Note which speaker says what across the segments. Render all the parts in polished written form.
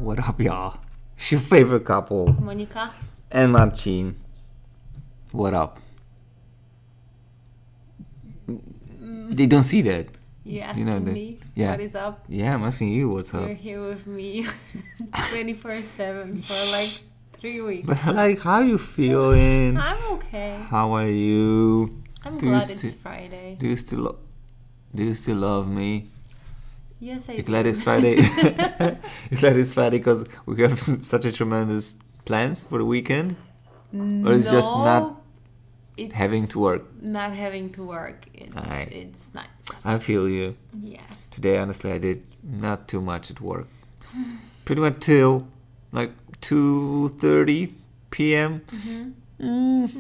Speaker 1: What up, y'all? It's your favorite couple.
Speaker 2: Monica.
Speaker 1: And Marcin. What up? They don't see that.
Speaker 2: You asking me what is up?
Speaker 1: Yeah, I'm asking you what's
Speaker 2: You're
Speaker 1: up.
Speaker 2: here with me 24/7 for like 3 weeks.
Speaker 1: But like, how you feeling?
Speaker 2: I'm okay.
Speaker 1: How are you?
Speaker 2: I'm
Speaker 1: Do you
Speaker 2: glad
Speaker 1: sti-
Speaker 2: it's Friday.
Speaker 1: Do you still love me?
Speaker 2: Yes, I
Speaker 1: You're
Speaker 2: do.
Speaker 1: glad it's Friday? You're glad it's Friday because we have such a tremendous plans for the weekend? Or it's just not
Speaker 2: it's
Speaker 1: having to work?
Speaker 2: Not having to work.
Speaker 1: Alright.
Speaker 2: It's nice.
Speaker 1: I feel you.
Speaker 2: Yeah.
Speaker 1: Today, honestly, I did not too much at work. Pretty much till like 2:30 p.m.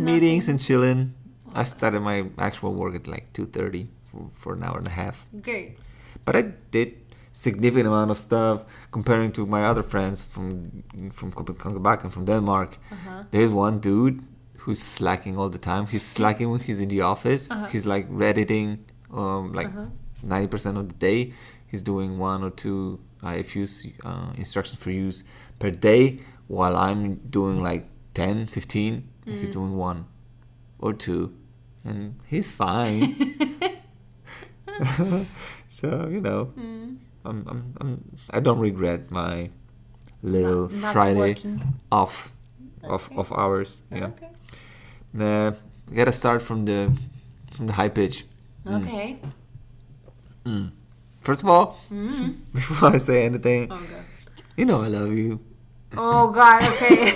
Speaker 1: Meetings and chilling. I started my actual work at like 2:30 for an hour and a half.
Speaker 2: Great.
Speaker 1: But I did significant amount of stuff comparing to my other friends from Copenhagen and from Denmark. There's one dude who's slacking all the time. He's slacking when he's in the office. He's like redditing 90% of the day. He's doing 1 or 2 IFUs, instructions for use per day, while I'm doing like 10, 15. He's doing 1 or 2, and he's fine. So I don't regret my little
Speaker 2: Not
Speaker 1: Friday
Speaker 2: working.
Speaker 1: off of hours. Yeah.
Speaker 2: Okay.
Speaker 1: We gotta start from the high pitch.
Speaker 2: Okay.
Speaker 1: First of all, before I say anything,
Speaker 2: Oh god.
Speaker 1: you know I love you.
Speaker 2: Oh god. Okay.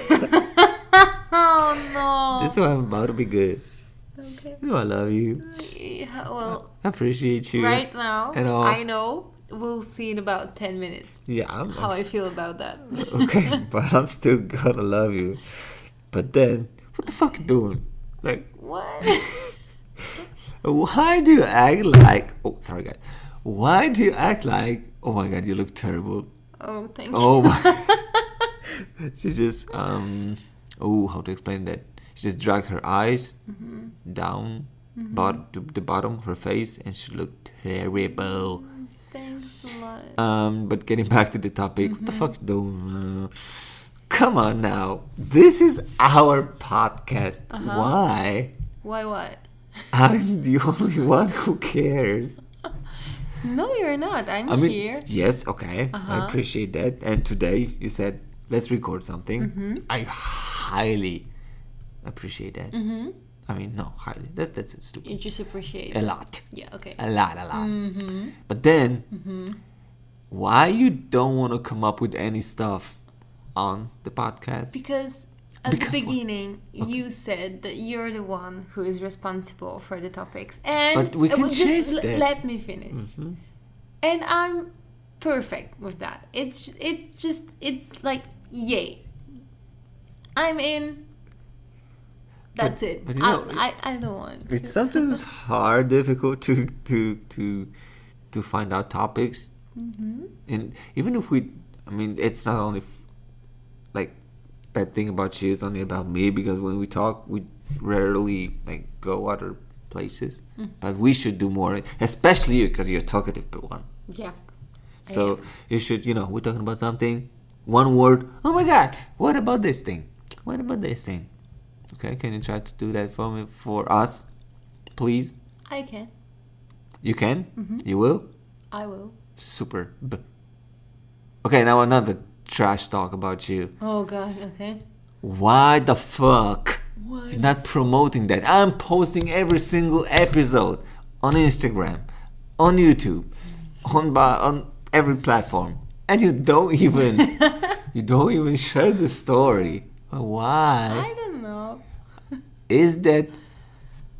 Speaker 2: Oh no.
Speaker 1: This is why I'm about to be good.
Speaker 2: Okay.
Speaker 1: You know I love you.
Speaker 2: Yeah, well,
Speaker 1: I appreciate you.
Speaker 2: right now,
Speaker 1: and all.
Speaker 2: I know. We'll see in about 10 minutes
Speaker 1: Yeah,
Speaker 2: how I feel about that.
Speaker 1: okay, but I'm still gonna love you. But then, what the fuck you doing? Like,
Speaker 2: What?
Speaker 1: why do you act like? Oh, sorry, guys. Why do you act like? Oh my god, you look terrible.
Speaker 2: Oh, thank you.
Speaker 1: Oh my. She just how to explain that? She just dragged her eyes down, to the bottom of her face, and she looked terrible.
Speaker 2: Thanks a lot.
Speaker 1: But getting back to the topic, what the fuck you doing? Come on now. This is our podcast. Why?
Speaker 2: Why what?
Speaker 1: I'm the only one who cares.
Speaker 2: No, you're not. I'm
Speaker 1: I mean,
Speaker 2: here.
Speaker 1: yes, okay. I appreciate that. And today you said, let's record something. I highly appreciate that. I mean, no, highly. That's stupid.
Speaker 2: You just appreciate
Speaker 1: A
Speaker 2: it.
Speaker 1: lot.
Speaker 2: Yeah, okay.
Speaker 1: A lot. But then, why you don't want to come up with any stuff on the podcast?
Speaker 2: Because at
Speaker 1: Because
Speaker 2: the
Speaker 1: what?
Speaker 2: beginning, you said that you're the one who is responsible for the topics. And
Speaker 1: But we can
Speaker 2: just
Speaker 1: change that.
Speaker 2: let me finish. And I'm perfect with that. It's like, yay. I'm in. That's it.
Speaker 1: but you know,
Speaker 2: I don't want.
Speaker 1: It's sometimes hard, difficult to find out topics, and even if it's not only like bad thing about you, it's only about me, because when we talk, we rarely like go other places, but we should do more, especially you, because you're a talkative one.
Speaker 2: Yeah.
Speaker 1: So you should, we're talking about something, one word. Oh my God, what about this thing? What about this thing? Okay, can you try to do that for us, please?
Speaker 2: I can.
Speaker 1: You can? You will?
Speaker 2: I will.
Speaker 1: Super. Okay, now another trash talk about you.
Speaker 2: Oh god, okay.
Speaker 1: Why the fuck
Speaker 2: Why
Speaker 1: you're not promoting that? I'm posting every single episode on Instagram, on YouTube, on every platform, and you don't even share the story. Why?
Speaker 2: I don't know.
Speaker 1: Is that?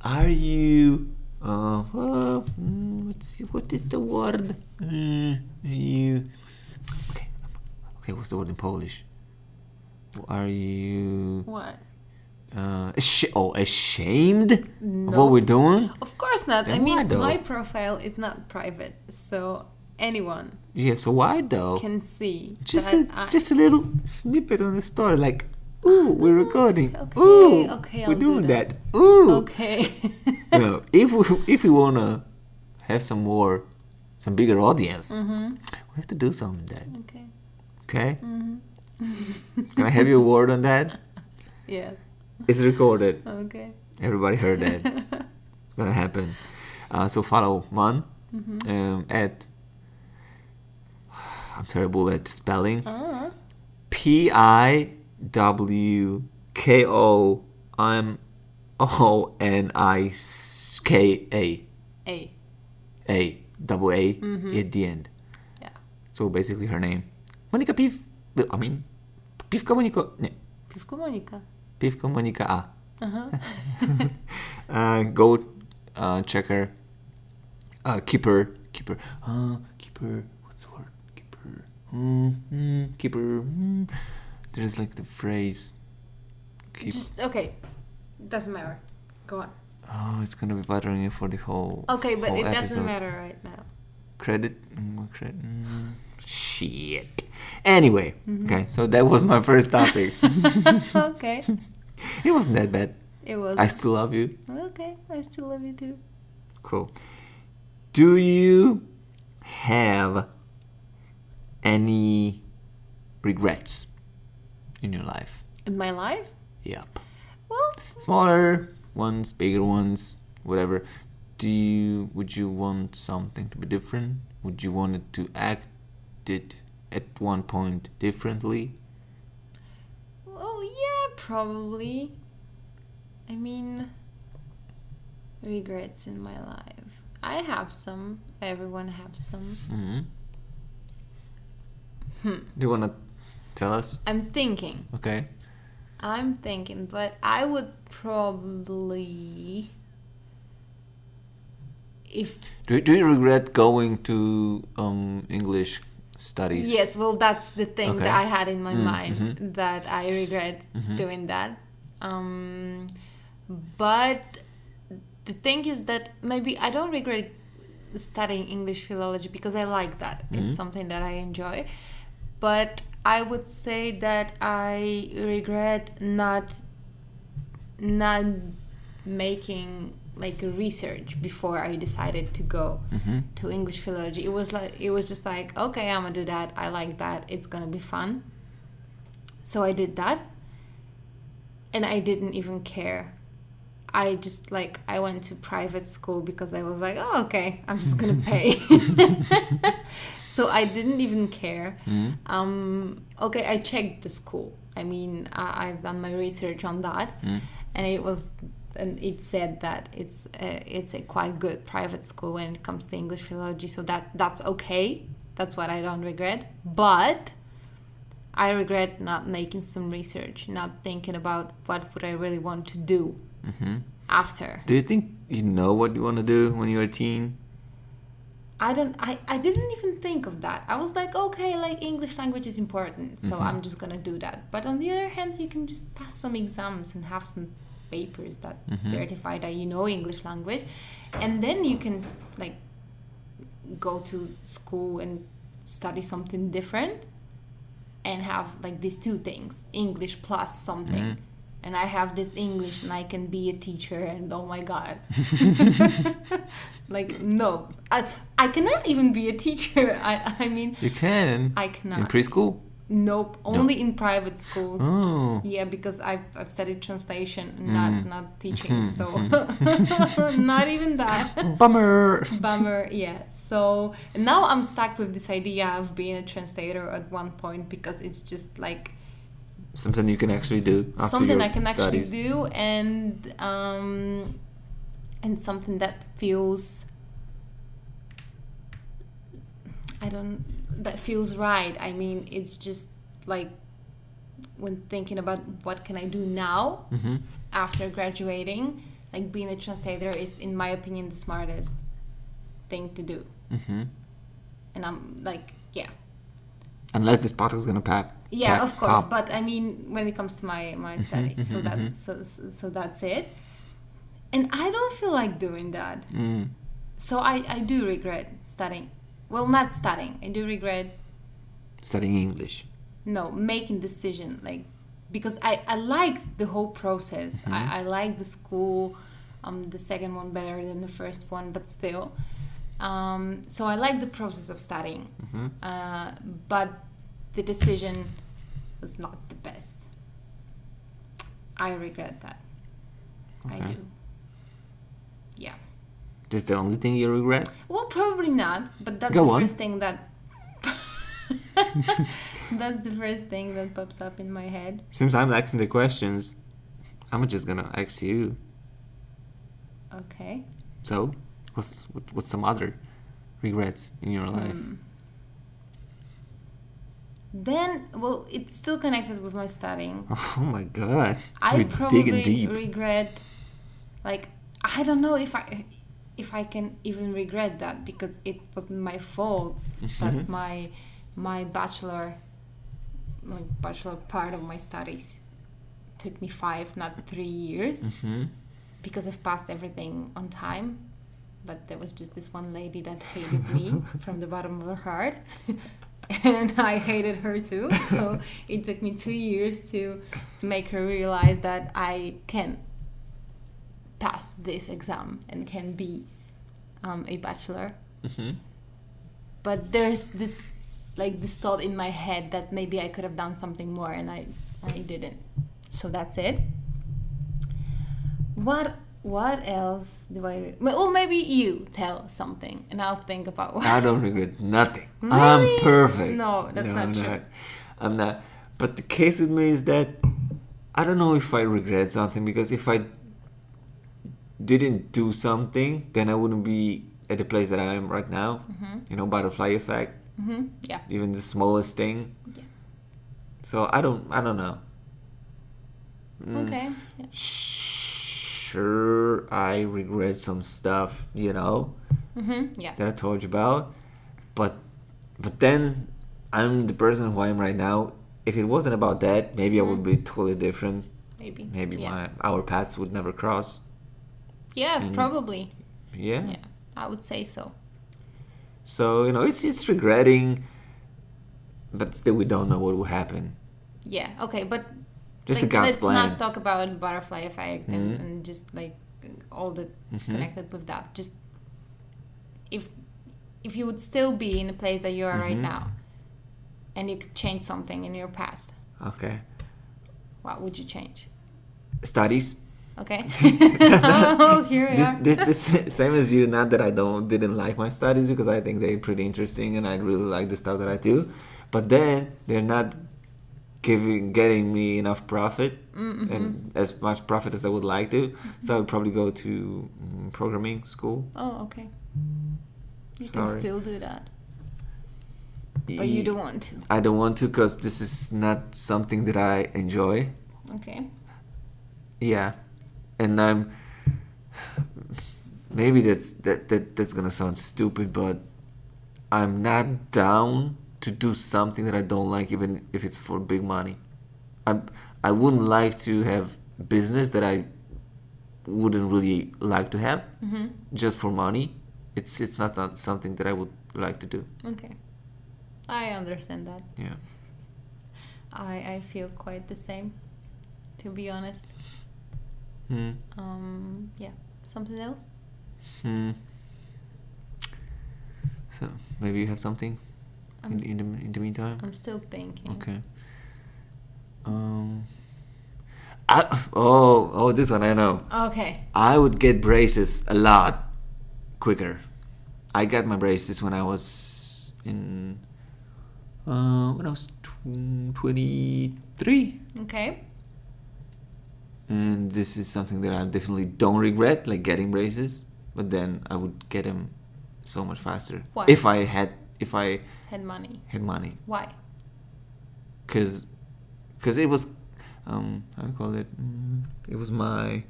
Speaker 1: Are you? Let's see. What is the word? You. Okay. What's the word in Polish? Are you?
Speaker 2: What?
Speaker 1: Ashamed of
Speaker 2: No.
Speaker 1: what we're doing?
Speaker 2: Of course not.
Speaker 1: Then
Speaker 2: I mean,
Speaker 1: why though?
Speaker 2: my profile is not private, so anyone
Speaker 1: Yeah. So why though?
Speaker 2: can see.
Speaker 1: Just
Speaker 2: that
Speaker 1: a little snippet on the story, like, ooh, we're recording.
Speaker 2: Okay,
Speaker 1: Ooh,
Speaker 2: okay,
Speaker 1: we're
Speaker 2: I'll do
Speaker 1: doing
Speaker 2: that.
Speaker 1: that. Ooh.
Speaker 2: Okay.
Speaker 1: If we wanna have some bigger audience, we have to do something like that.
Speaker 2: Okay.
Speaker 1: Okay? Can I have your word on that?
Speaker 2: Yeah.
Speaker 1: It's recorded.
Speaker 2: Okay.
Speaker 1: Everybody heard that. It's gonna happen. So follow Man at, I'm terrible at spelling, PIWKOMONIKA.
Speaker 2: A.
Speaker 1: Double A at the end.
Speaker 2: Yeah.
Speaker 1: So basically her name. Monica Piv. I mean, Pivka Monica. No.
Speaker 2: Pivko Monika.
Speaker 1: Pivka Monica A. Go check her. Keeper. What's the word? Keeper. There's like the phrase.
Speaker 2: Just, okay. Doesn't matter. Go on.
Speaker 1: Oh, it's gonna be bothering you for the whole.
Speaker 2: Okay, but
Speaker 1: whole
Speaker 2: it doesn't
Speaker 1: episode.
Speaker 2: matter right now.
Speaker 1: Credit. Shit. Anyway, okay, so that was my first topic.
Speaker 2: Okay.
Speaker 1: It wasn't that bad.
Speaker 2: It was.
Speaker 1: I still love you.
Speaker 2: Okay, I still love you too.
Speaker 1: Cool. Do you have any regrets in your life?
Speaker 2: In my life?
Speaker 1: Yep.
Speaker 2: Well,
Speaker 1: Smaller ones, bigger ones, whatever. Would you want something to be different? Would you want it to act it at one point differently?
Speaker 2: well, yeah, probably. I mean, regrets in my life. I have some. Everyone have some.
Speaker 1: Do you want to tell us?
Speaker 2: I'm thinking,
Speaker 1: Okay.
Speaker 2: but I would probably, if
Speaker 1: Do you regret going to English studies?
Speaker 2: yes, well, that's the thing
Speaker 1: Okay.
Speaker 2: that I had in my mind, that I regret doing that. But the thing is that maybe I don't regret studying English philology because I like that. It's something that I enjoy. But I would say that I regret not making like a research before I decided to go to English philology. It was just like, okay, I'm gonna do that. I like that. It's gonna be fun. So I did that, and I didn't even care. I just I went to private school because I was like, oh, okay, I'm just gonna pay. So I didn't even care. Okay, I checked the school. I mean, I've done my research on that, and it said that it's a quite good private school when it comes to English philology. So that's okay. That's what I don't regret. But I regret not making some research, not thinking about what would I really want to do after.
Speaker 1: Do you think you know what you want to do when you're a teen?
Speaker 2: I didn't even think of that. I was like, okay, like English language is important, so I'm just gonna do that. But on the other hand, you can just pass some exams and have some papers that certify that you know English language, and then you can go to school and study something different and have these two things, English plus something. And I have this English and I can be a teacher, and oh my god. No. I cannot even be a teacher. I mean,
Speaker 1: You can.
Speaker 2: I cannot.
Speaker 1: In preschool?
Speaker 2: Nope, only in private schools.
Speaker 1: Oh.
Speaker 2: Yeah, because I've studied translation, not teaching, so not even that.
Speaker 1: Bummer.
Speaker 2: Bummer, yeah. So now I'm stuck with this idea of being a translator at one point, because it's just
Speaker 1: Something you can actually do after
Speaker 2: something
Speaker 1: your
Speaker 2: I can
Speaker 1: studies.
Speaker 2: actually do, and something that feels that feels right. I mean, it's just when thinking about what can I do now after graduating, being a translator is, in my opinion, the smartest thing to do. And I'm yeah.
Speaker 1: Unless this part is gonna pop.
Speaker 2: Yeah, of course.
Speaker 1: Pop.
Speaker 2: But I mean, when it comes to my studies, so that's it. And I don't feel like doing that. So I do regret studying. Well, not studying. I do regret
Speaker 1: Studying English.
Speaker 2: making decision, because I like the whole process. I like the school, the second one better than the first one, but still. So I like the process of studying. But the decision was not the best. I regret that. I
Speaker 1: Okay.
Speaker 2: do. Yeah.
Speaker 1: This is the only thing you regret?
Speaker 2: Well, probably not, but that's
Speaker 1: Go
Speaker 2: the
Speaker 1: on.
Speaker 2: first thing that that's the first thing that pops up in my head.
Speaker 1: Since I'm asking the questions, I'm just gonna ask you.
Speaker 2: Okay.
Speaker 1: So, what's some other regrets in your life?
Speaker 2: Then, well, it's still connected with my studying.
Speaker 1: Oh my god.
Speaker 2: I
Speaker 1: We're
Speaker 2: probably
Speaker 1: digging deep.
Speaker 2: regret, like, I don't know if I can even regret that, because it wasn't my fault that my bachelor part of my studies took me 5, not 3 years, because I've passed everything on time. But there was just this one lady that hated me from the bottom of her heart. And I hated her too. So it took me 2 years to make her realize that I can pass this exam and can be a bachelor. But there's this thought in my head that maybe I could have done something more, and I didn't. So that's it. What else do I... Well, maybe you tell something, and I'll think about what...
Speaker 1: I don't regret nothing.
Speaker 2: Really?
Speaker 1: I'm perfect.
Speaker 2: No, that's not true.
Speaker 1: I'm not. But the case with me is that I don't know if I regret something, because if I didn't do something, then I wouldn't be at the place that I am right now. You know, butterfly effect.
Speaker 2: Yeah.
Speaker 1: Even the smallest thing.
Speaker 2: Yeah.
Speaker 1: So I don't know.
Speaker 2: Okay. Yeah.
Speaker 1: Sure, I regret some stuff, you know,
Speaker 2: Yeah.
Speaker 1: that I told you about. But then I'm the person who I am right now. If it wasn't about that, maybe I would be totally different. Maybe
Speaker 2: Yeah.
Speaker 1: our paths would never cross.
Speaker 2: Yeah, probably.
Speaker 1: Yeah.
Speaker 2: Yeah, I would say so.
Speaker 1: So, you know, it's regretting, but still we don't know what will happen.
Speaker 2: Yeah. Okay, but
Speaker 1: Just a God's
Speaker 2: let's
Speaker 1: plan.
Speaker 2: not talk about butterfly effect and just like all the connected with that. Just if you would still be in the place that you are right now, and you could change something in your past,
Speaker 1: Okay.
Speaker 2: what would you change?
Speaker 1: Studies.
Speaker 2: Okay. Oh, here we are.
Speaker 1: This same as you. Not that I didn't like my studies, because I think they're pretty interesting and I really like the stuff that I do. But then they're not getting me enough profit and as much profit as I would like to. So I would probably go to programming school.
Speaker 2: Oh, okay. You can
Speaker 1: Sorry.
Speaker 2: still do that, but you don't want to.
Speaker 1: I don't want to, because this is not something that I enjoy.
Speaker 2: Okay.
Speaker 1: Yeah, and I'm maybe that's gonna sound stupid, but I'm not down to do something that I don't like, even if it's for big money. I wouldn't like to have business that I wouldn't really like to have just for money. It's not something that I would like to do.
Speaker 2: Okay. I understand that.
Speaker 1: Yeah.
Speaker 2: I feel quite the same, to be honest. Yeah. Something else?
Speaker 1: So maybe you have something in the meantime.
Speaker 2: I'm still thinking.
Speaker 1: Okay. This one I know.
Speaker 2: Okay.
Speaker 1: I would get braces a lot quicker. I got my braces when I was 23,
Speaker 2: Okay.
Speaker 1: and this is something that I definitely don't regret, like getting braces. But then I would get them so much faster.
Speaker 2: Why?
Speaker 1: If I had
Speaker 2: Had money.
Speaker 1: money,
Speaker 2: Why?
Speaker 1: because it was how do you call it? It was my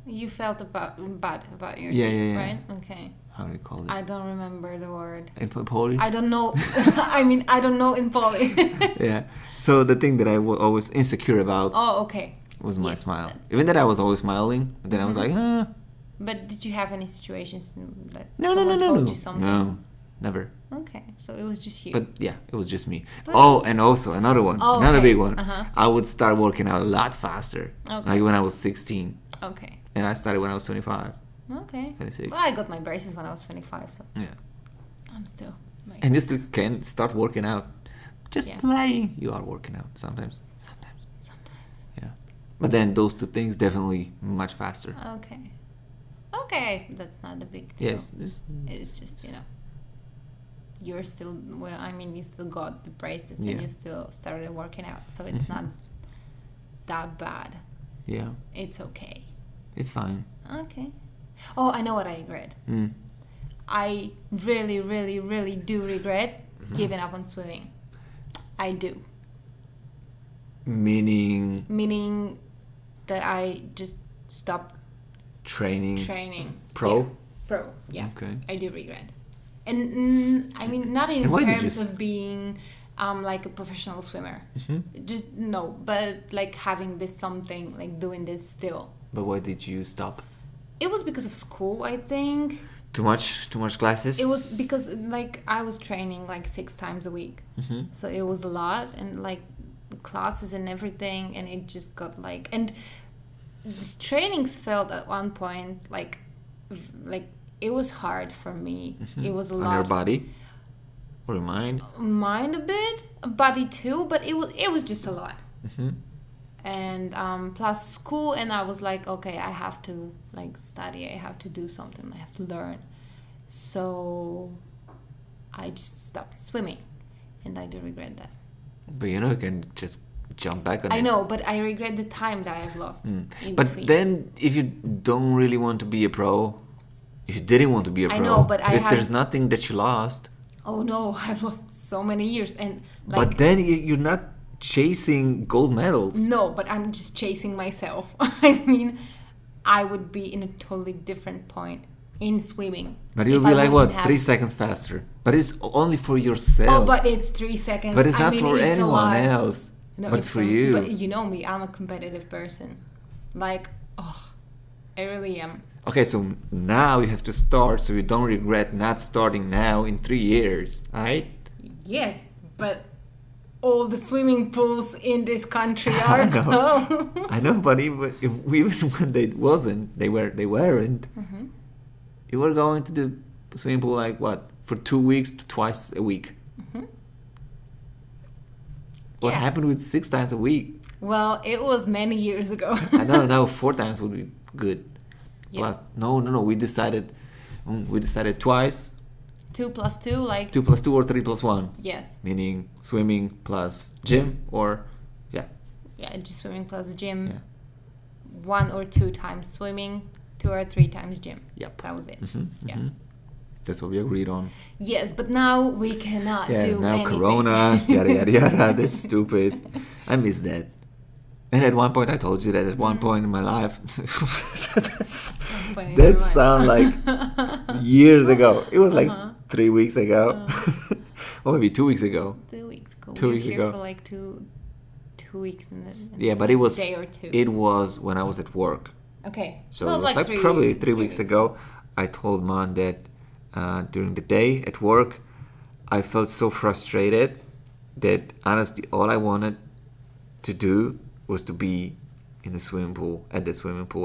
Speaker 2: You felt bad about your
Speaker 1: Yeah,
Speaker 2: teeth,
Speaker 1: yeah, yeah.
Speaker 2: right? Okay.
Speaker 1: how do you call it?
Speaker 2: I don't remember the word.
Speaker 1: In Polish?
Speaker 2: I don't know. I mean, I don't know in Polish.
Speaker 1: Yeah. So the thing that I was always insecure about
Speaker 2: Oh, okay.
Speaker 1: was my
Speaker 2: Yes,
Speaker 1: smile.
Speaker 2: that's-
Speaker 1: Even that I was always smiling, but then I was like,
Speaker 2: But did you have any situations that
Speaker 1: no,
Speaker 2: someone told you something?
Speaker 1: no, never.
Speaker 2: Okay, so it was just you.
Speaker 1: But yeah, it was just me.
Speaker 2: But-
Speaker 1: Oh, and also another one,
Speaker 2: Oh,
Speaker 1: another
Speaker 2: okay.
Speaker 1: big one.
Speaker 2: Uh-huh.
Speaker 1: I would start working out a lot faster,
Speaker 2: Okay.
Speaker 1: like when I was 16,
Speaker 2: Okay.
Speaker 1: and I started when I was 25,
Speaker 2: Okay.
Speaker 1: 26.
Speaker 2: Well, I got my braces when I was 25, so
Speaker 1: Yeah.
Speaker 2: I'm still Like,
Speaker 1: And you still can start working out. Just
Speaker 2: Yeah.
Speaker 1: playing, you are working out sometimes.
Speaker 2: sometimes.
Speaker 1: Yeah. But then those two things definitely much faster.
Speaker 2: Okay, that's not a big deal.
Speaker 1: Yes.
Speaker 2: It's just, you're still, well, I mean, you still got the braces
Speaker 1: Yeah.
Speaker 2: and you still started working out. So it's not that bad.
Speaker 1: Yeah.
Speaker 2: It's okay.
Speaker 1: It's fine.
Speaker 2: Okay. Oh, I know what I regret.
Speaker 1: Mm.
Speaker 2: I really, really, really do regret giving up on swimming. I do. Meaning that I just stopped
Speaker 1: Training.
Speaker 2: training.
Speaker 1: Pro?
Speaker 2: Yeah. Pro, yeah.
Speaker 1: Okay.
Speaker 2: I do regret. And I mean, not in
Speaker 1: And why did you
Speaker 2: terms of being like a professional swimmer. Just no, but like having this something, like doing this still.
Speaker 1: But why did you stop?
Speaker 2: It was because of school, I think.
Speaker 1: Too much classes?
Speaker 2: It was because like I was training like 6 times a week. So it was a lot, and like classes and everything, and it just got like, and these trainings felt at one point like it was hard for me. It was a
Speaker 1: On
Speaker 2: lot.
Speaker 1: your body? Or your mind?
Speaker 2: Mind a bit, body too, but it was just a lot. And plus school, and I was like, okay, I have to like study, I have to do something, I have to learn. So I just stopped swimming, and I do regret that.
Speaker 1: But you can just jump back on it.
Speaker 2: I know, but I regret the time that I've lost in
Speaker 1: But
Speaker 2: between.
Speaker 1: then, if you don't really want to be a pro, if you didn't want to be a pro,
Speaker 2: I know, but
Speaker 1: there's nothing that you lost.
Speaker 2: Oh no, I've lost so many years, and like,
Speaker 1: But then you're not chasing gold medals.
Speaker 2: no, but I'm just chasing myself. I mean, I would be in a totally different point in swimming.
Speaker 1: But you'll
Speaker 2: if
Speaker 1: be
Speaker 2: I
Speaker 1: like,
Speaker 2: wouldn't
Speaker 1: what,
Speaker 2: have-
Speaker 1: 3 seconds faster? But it's only for yourself.
Speaker 2: Oh, but it's 3 seconds.
Speaker 1: But it's
Speaker 2: I
Speaker 1: not
Speaker 2: mean,
Speaker 1: for
Speaker 2: it's a
Speaker 1: anyone
Speaker 2: lot.
Speaker 1: else.
Speaker 2: No,
Speaker 1: but it's for you.
Speaker 2: But you know me, I'm a competitive person. Like, I really am.
Speaker 1: Okay, so now you have to start so you don't regret not starting now in 3 years, right?
Speaker 2: Yes, but all the swimming pools in this country
Speaker 1: I
Speaker 2: are
Speaker 1: know.
Speaker 2: closed.
Speaker 1: I know, but even when they weren't. You were going to the swimming pool like what, for 2 weeks to twice a week. What
Speaker 2: Yeah.
Speaker 1: happened with 6 times a week?
Speaker 2: Well, it was many years ago.
Speaker 1: I know now 4 times would be good.
Speaker 2: Yeah.
Speaker 1: Plus, no, we decided twice,
Speaker 2: 2 plus 2, like
Speaker 1: 2 plus 2 or 3 plus 1,
Speaker 2: yes,
Speaker 1: meaning swimming plus gym or
Speaker 2: yeah, just swimming plus gym.
Speaker 1: Yeah.
Speaker 2: 1 or 2 times swimming, 2 or 3 times gym.
Speaker 1: Yep.
Speaker 2: That was it. Yeah.
Speaker 1: That's what we agreed on.
Speaker 2: Yes, but now we cannot
Speaker 1: Yeah,
Speaker 2: do
Speaker 1: now
Speaker 2: anything.
Speaker 1: Corona, yada yada yada. That's stupid. I miss that. And at one point, I told you that at one point in my life, that sounds like years ago. It was like 3 weeks ago, or maybe 2 weeks ago.
Speaker 2: 2 weeks ago.
Speaker 1: 2
Speaker 2: We were
Speaker 1: weeks
Speaker 2: here
Speaker 1: ago.
Speaker 2: for like two weeks and then
Speaker 1: Yeah, but it was
Speaker 2: day or two.
Speaker 1: It was when I was at work.
Speaker 2: Okay.
Speaker 1: So
Speaker 2: Well,
Speaker 1: it was like
Speaker 2: three
Speaker 1: probably
Speaker 2: weeks-
Speaker 1: 3 weeks ago. I told Mom that during the day at work, I felt so frustrated that honestly, all I wanted to do was to be in the swimming pool,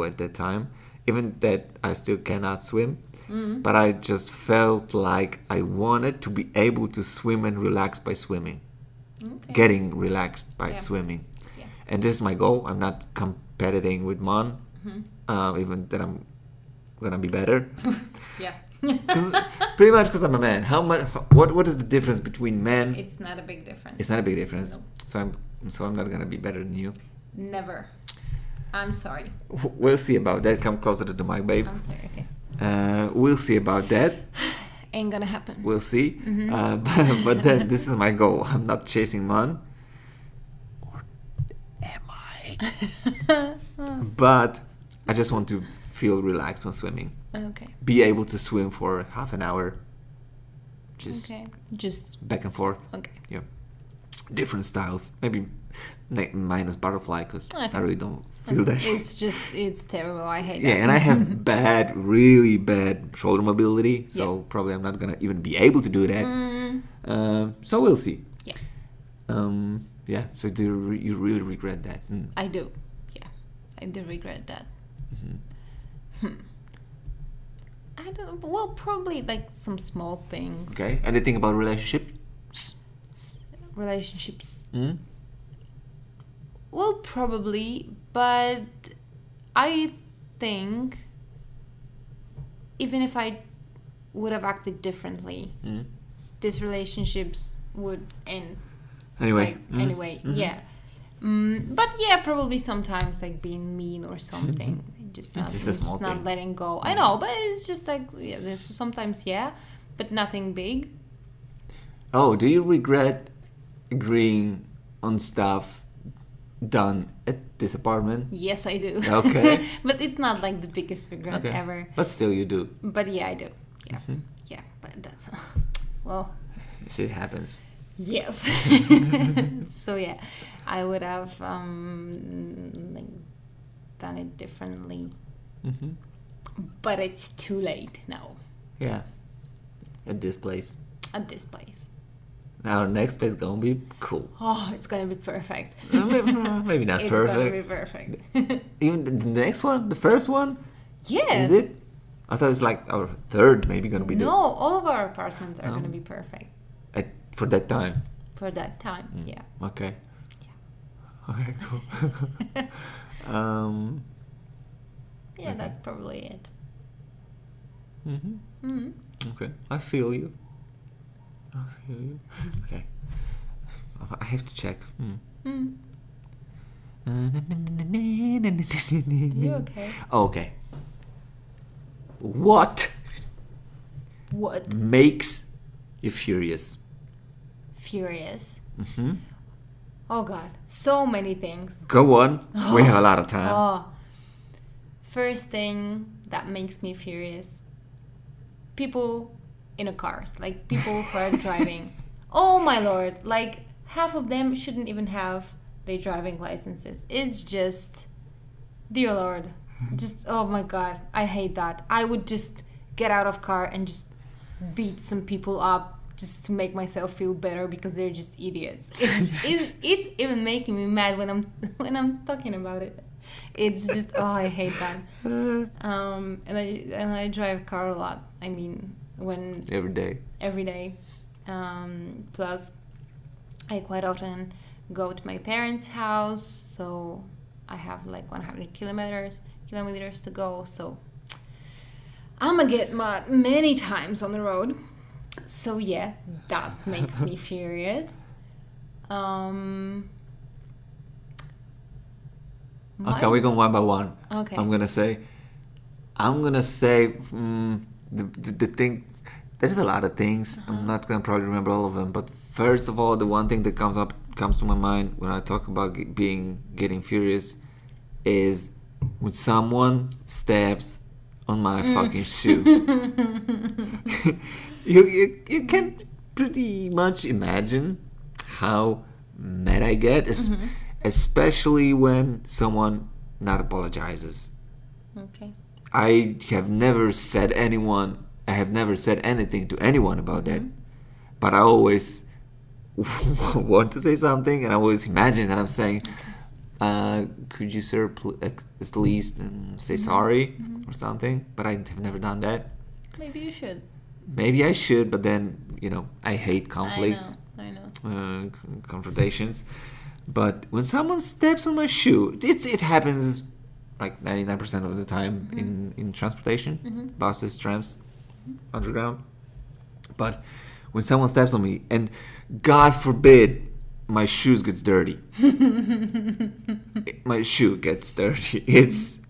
Speaker 1: at that time. Even that I still cannot swim, but I just felt like I wanted to be able to swim and relax by swimming.
Speaker 2: Okay.
Speaker 1: Getting relaxed by
Speaker 2: Yeah.
Speaker 1: swimming.
Speaker 2: Yeah.
Speaker 1: And this is my goal. I'm not competing with Mon, even that I'm gonna be better.
Speaker 2: Yeah.
Speaker 1: Pretty much because I'm a man. What is the difference between men?
Speaker 2: It's not a big difference.
Speaker 1: It's not a big difference.
Speaker 2: No.
Speaker 1: So I'm not gonna be better than you.
Speaker 2: Never. I'm sorry.
Speaker 1: We'll see about that. Come closer to the mic, babe.
Speaker 2: I'm sorry. Okay.
Speaker 1: We'll see about that.
Speaker 2: Ain't gonna happen.
Speaker 1: We'll see. But then this is my goal. I'm not chasing Mon. Or am I? But I just want to feel relaxed when swimming.
Speaker 2: Okay.
Speaker 1: Be able to swim for half an hour. Just
Speaker 2: Okay. Just
Speaker 1: back and forth.
Speaker 2: okay.
Speaker 1: Yeah. Different styles. Maybe minus butterfly because I
Speaker 2: Okay.
Speaker 1: really don't feel that.
Speaker 2: It's terrible. I hate
Speaker 1: Yeah,
Speaker 2: that.
Speaker 1: and I have really bad shoulder mobility, so probably I'm not gonna even be able to do that. So we'll see.
Speaker 2: Yeah.
Speaker 1: Yeah. So you really regret that?
Speaker 2: I do. Yeah. I do regret that. I don't know. Well, probably like some small things.
Speaker 1: Okay. Anything about relationships?
Speaker 2: Relationships.
Speaker 1: Mm?
Speaker 2: Well, probably, but I think even if I would have acted differently, these relationships would end.
Speaker 1: Anyway.
Speaker 2: Anyway, yeah. But yeah, probably sometimes like being mean or something. Just not,
Speaker 1: It's just a small
Speaker 2: just not
Speaker 1: thing.
Speaker 2: letting go. I know, but it's just like sometimes but nothing big.
Speaker 1: Oh, do you regret agreeing on stuff done at this apartment?
Speaker 2: Yes, I do.
Speaker 1: Okay.
Speaker 2: But it's not like the biggest regret ever.
Speaker 1: But still, you do.
Speaker 2: But yeah, I do. Yeah, yeah. But that's well.
Speaker 1: Shit happens.
Speaker 2: Yes. So yeah, I would have like done it differently. But it's too late now.
Speaker 1: Yeah. At this place.
Speaker 2: At this place.
Speaker 1: Now, our next place gonna be cool.
Speaker 2: Oh, it's gonna be perfect.
Speaker 1: Maybe not
Speaker 2: It's
Speaker 1: perfect.
Speaker 2: gonna be perfect.
Speaker 1: Even the next one, the first one,
Speaker 2: Yes.
Speaker 1: is it? I thought it's like our third, maybe gonna be
Speaker 2: No, all of our apartments are gonna be perfect
Speaker 1: for that time.
Speaker 2: for that time. Yeah.
Speaker 1: Okay.
Speaker 2: Yeah.
Speaker 1: Okay, cool.
Speaker 2: Yeah, that's probably it.
Speaker 1: Okay, I feel you. Okay, I have to check.
Speaker 2: You okay?
Speaker 1: Okay. What
Speaker 2: What?
Speaker 1: makes you furious?
Speaker 2: Furious. Oh God, so many things.
Speaker 1: Go on. We have a lot of time.
Speaker 2: Oh, first thing that makes me furious: people in a cars, like people who are driving. Oh my Lord! Like half of them shouldn't even have their driving licenses. It's just, dear Lord, just oh my God, I hate that. I would just get out of car and just beat some people up just to make myself feel better because they're just idiots. It's even making me mad when I'm talking about it. It's just I hate that. And I drive car a lot. I mean,
Speaker 1: Every day.
Speaker 2: every day. Plus, I quite often go to my parents' house, so I have like 100 kilometers to go. So I'm gonna get mad many times on the road. So yeah, that makes me furious.
Speaker 1: Okay, we're going one by one.
Speaker 2: Okay.
Speaker 1: I'm gonna say the thing. There's a lot of things. I'm not gonna probably remember all of them. But first of all, the one thing that comes to my mind when I talk about getting furious is when someone steps on my fucking shoe. you can pretty much imagine how mad I get, especially when someone not apologizes.
Speaker 2: Okay.
Speaker 1: I have never said anything to anyone about that, but I always want to say something, and I always imagine that I'm saying, could you sir at least say sorry or something, but I have never done that.
Speaker 2: Maybe you should.
Speaker 1: Maybe I should, but then, I hate conflicts.
Speaker 2: I know.
Speaker 1: Confrontations. But when someone steps on my shoe, it happens like 99% of the time in transportation, buses, trams, underground. But when someone steps on me, and God forbid my shoes gets dirty, my shoe gets dirty. It's,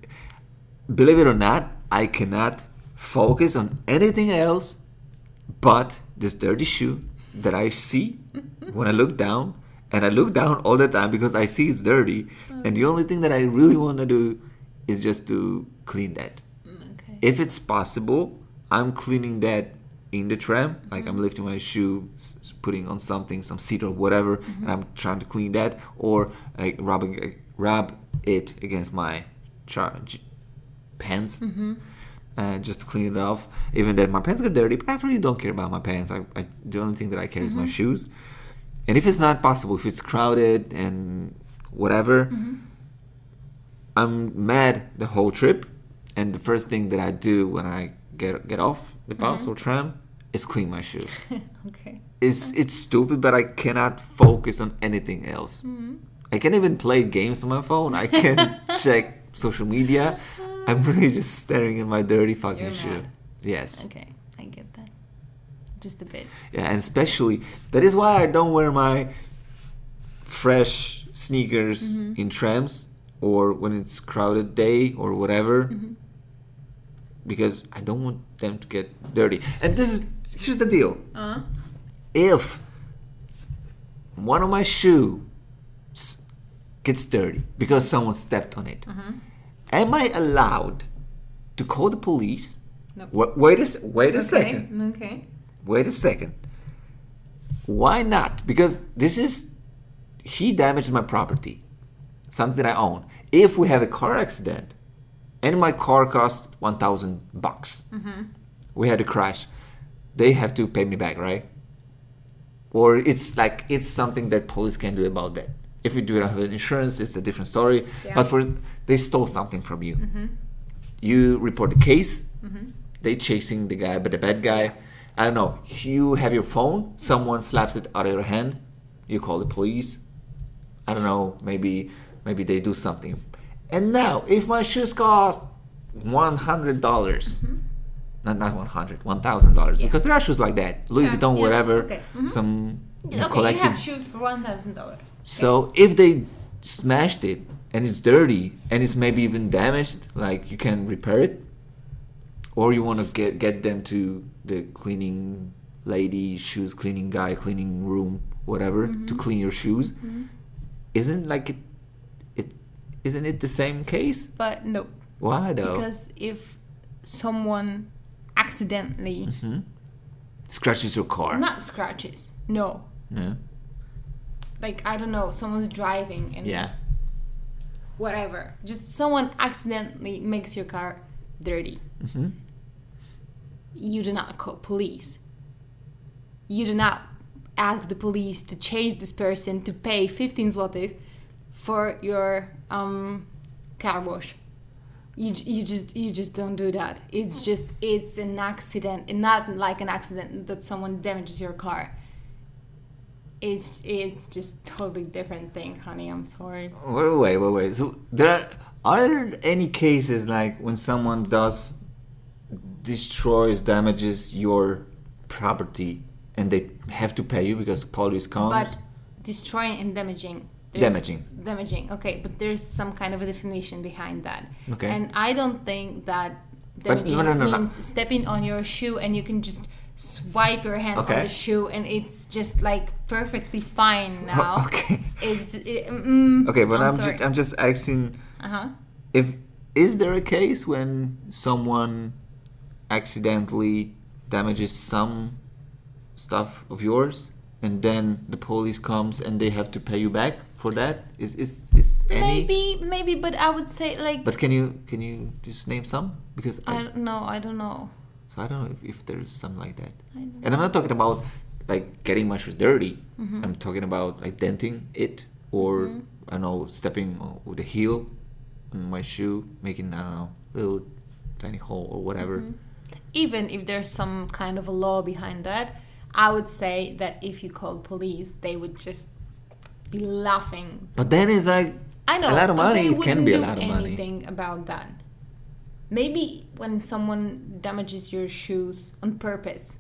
Speaker 1: believe it or not, I cannot focus on anything else but this dirty shoe that I see when I look down. And I look down all the time because I see it's dirty. And the only thing that I really want to do is just to clean that.
Speaker 2: Okay.
Speaker 1: If it's possible, I'm cleaning that in the tram. Like I'm lifting my shoe, putting on something, some seat or whatever, and I'm trying to clean that. Or like rub it against my pants. Just to clean it off. Even then, my pants get dirty, but I really don't care about my pants. The only thing that I care is my shoes. And if it's not possible, if it's crowded and whatever, I'm mad the whole trip. And the first thing that I do when I get off the bus or tram is clean my shoe.
Speaker 2: Okay.
Speaker 1: It's stupid, but I cannot focus on anything else. I can't even play games on my phone. I can't check social media. I'm really just staring at my dirty fucking
Speaker 2: You're
Speaker 1: shoe.
Speaker 2: mad.
Speaker 1: Yes.
Speaker 2: Okay, I get that. Just a bit.
Speaker 1: Yeah, and especially that is why I don't wear my fresh sneakers in trams or when it's crowded day or whatever, because I don't want them to get dirty. And here's the deal: if one of my shoes gets dirty because someone stepped on it, am I allowed to call the police?
Speaker 2: Nope.
Speaker 1: Wait a second.
Speaker 2: Okay.
Speaker 1: Wait a second. Why not? Because he damaged my property, something that I own. If we have a car accident, and my car cost $1,000, we had a crash, they have to pay me back, right? Or it's something that police can do about that. If you do not have insurance, it's a different story.
Speaker 2: Yeah.
Speaker 1: But they stole something from you. You report the case. They chasing the guy, but the bad guy.
Speaker 2: Yeah.
Speaker 1: I don't know. You have your phone. Someone slaps it out of your hand. You call the police. I don't know. Maybe they do something. And now, if my shoes cost $100, not $100,
Speaker 2: Yeah.
Speaker 1: because there are shoes like that, Louis Vuitton, whatever.
Speaker 2: Okay.
Speaker 1: Some
Speaker 2: Okay, you
Speaker 1: collective.
Speaker 2: have shoes for $1,000.
Speaker 1: So if they smashed it and it's dirty and it's maybe even damaged, like you can repair it, or you want to get them to the cleaning lady, shoes cleaning guy, cleaning room, whatever, to clean your shoes, isn't it the same case?
Speaker 2: But no.
Speaker 1: Why though?
Speaker 2: Because if someone accidentally
Speaker 1: Scratches your car.
Speaker 2: not scratches, no.
Speaker 1: No.
Speaker 2: Like, I don't know, someone's driving and
Speaker 1: Yeah.
Speaker 2: whatever. Just someone accidentally makes your car dirty. You do not call police. You do not ask the police to chase this person to pay 15 zlotych for your car wash. You just don't do that. It's an accident, and not like an accident that someone damages your car. It's just totally different thing, honey. I'm sorry.
Speaker 1: Wait. So are there any cases like when someone destroys, damages your property, and they have to pay you because police comes?
Speaker 2: But destroying and damaging. Damaging. Okay, but there's some kind of a definition behind that.
Speaker 1: Okay.
Speaker 2: And I don't think that
Speaker 1: But
Speaker 2: damaging
Speaker 1: no.
Speaker 2: means stepping on your shoe and you can just swipe your hand on the shoe and it's just like perfectly fine now.
Speaker 1: Okay.
Speaker 2: It's
Speaker 1: Okay, but
Speaker 2: sorry.
Speaker 1: I'm just asking. Is there a case when someone accidentally damages some stuff of yours, and then the police comes and they have to pay you back for that? Is any?
Speaker 2: Maybe, but I would say like.
Speaker 1: But can you just name some? Because
Speaker 2: I don't know.
Speaker 1: So I don't know if there's something like that.
Speaker 2: I don't
Speaker 1: And I'm not talking about like getting my shoes dirty.
Speaker 2: Mm-hmm.
Speaker 1: I'm talking about like denting it, or I don't know, stepping with a heel on my shoe, making, I don't know, little tiny hole or whatever.
Speaker 2: Even if there's some kind of a law behind that, I would say that if you called police, they would just be laughing.
Speaker 1: But then it's like
Speaker 2: I know,
Speaker 1: a lot of
Speaker 2: but
Speaker 1: money.
Speaker 2: they
Speaker 1: It can
Speaker 2: wouldn't
Speaker 1: be a
Speaker 2: do
Speaker 1: lot of money.
Speaker 2: anything about that. Maybe when someone damages your shoes on purpose,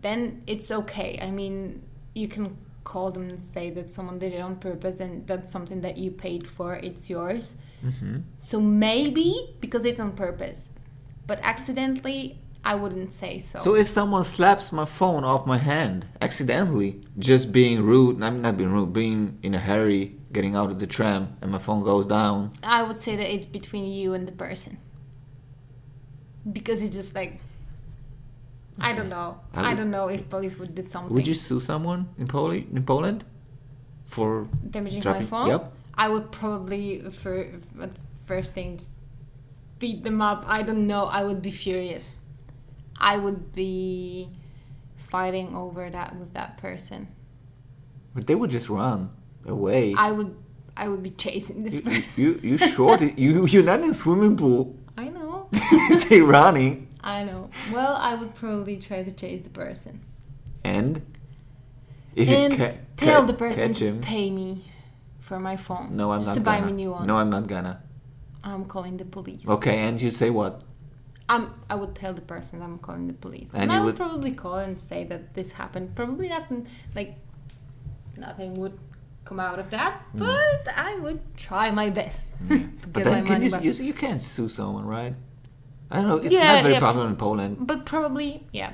Speaker 2: then it's okay. I mean, you can call them and say that someone did it on purpose and that's something that you paid for, it's yours. So maybe because it's on purpose, but accidentally, I wouldn't say so.
Speaker 1: So if someone slaps my phone off my hand accidentally, just being rude, I'm not being rude, being in a hurry, getting out of the tram, and my phone goes down.
Speaker 2: I would say that it's between you and the person. Because it's just like, I don't know. I don't know if police would do something.
Speaker 1: Would you sue someone in Poland for
Speaker 2: damaging
Speaker 1: dropping?
Speaker 2: my phone?
Speaker 1: Yep.
Speaker 2: I would probably, first thing, just beat them up. I don't know. I would be furious. I would be fighting over that with that person.
Speaker 1: But they would just run away.
Speaker 2: I would be chasing this person.
Speaker 1: You short it. You're not in a swimming pool.
Speaker 2: I know.
Speaker 1: They running.
Speaker 2: I know. Well, I would probably try to chase the person.
Speaker 1: And if
Speaker 2: And
Speaker 1: you
Speaker 2: tell the person
Speaker 1: catch
Speaker 2: to
Speaker 1: him,
Speaker 2: pay me for my phone.
Speaker 1: no, I'm
Speaker 2: just
Speaker 1: not
Speaker 2: to
Speaker 1: gonna.
Speaker 2: buy me a new one.
Speaker 1: No, I'm not gonna.
Speaker 2: I'm calling the police.
Speaker 1: Okay, and you say what?
Speaker 2: I would tell the person I'm calling the police.
Speaker 1: And
Speaker 2: And
Speaker 1: you
Speaker 2: I would
Speaker 1: would-
Speaker 2: probably call and say that this happened. Probably nothing, like, nothing would come out of that. But I would try my best to
Speaker 1: But
Speaker 2: get my
Speaker 1: then
Speaker 2: money back.
Speaker 1: you can't sue someone, right? I don't know. It's
Speaker 2: Yeah,
Speaker 1: not very
Speaker 2: yeah.
Speaker 1: popular in Poland.
Speaker 2: But probably, yeah.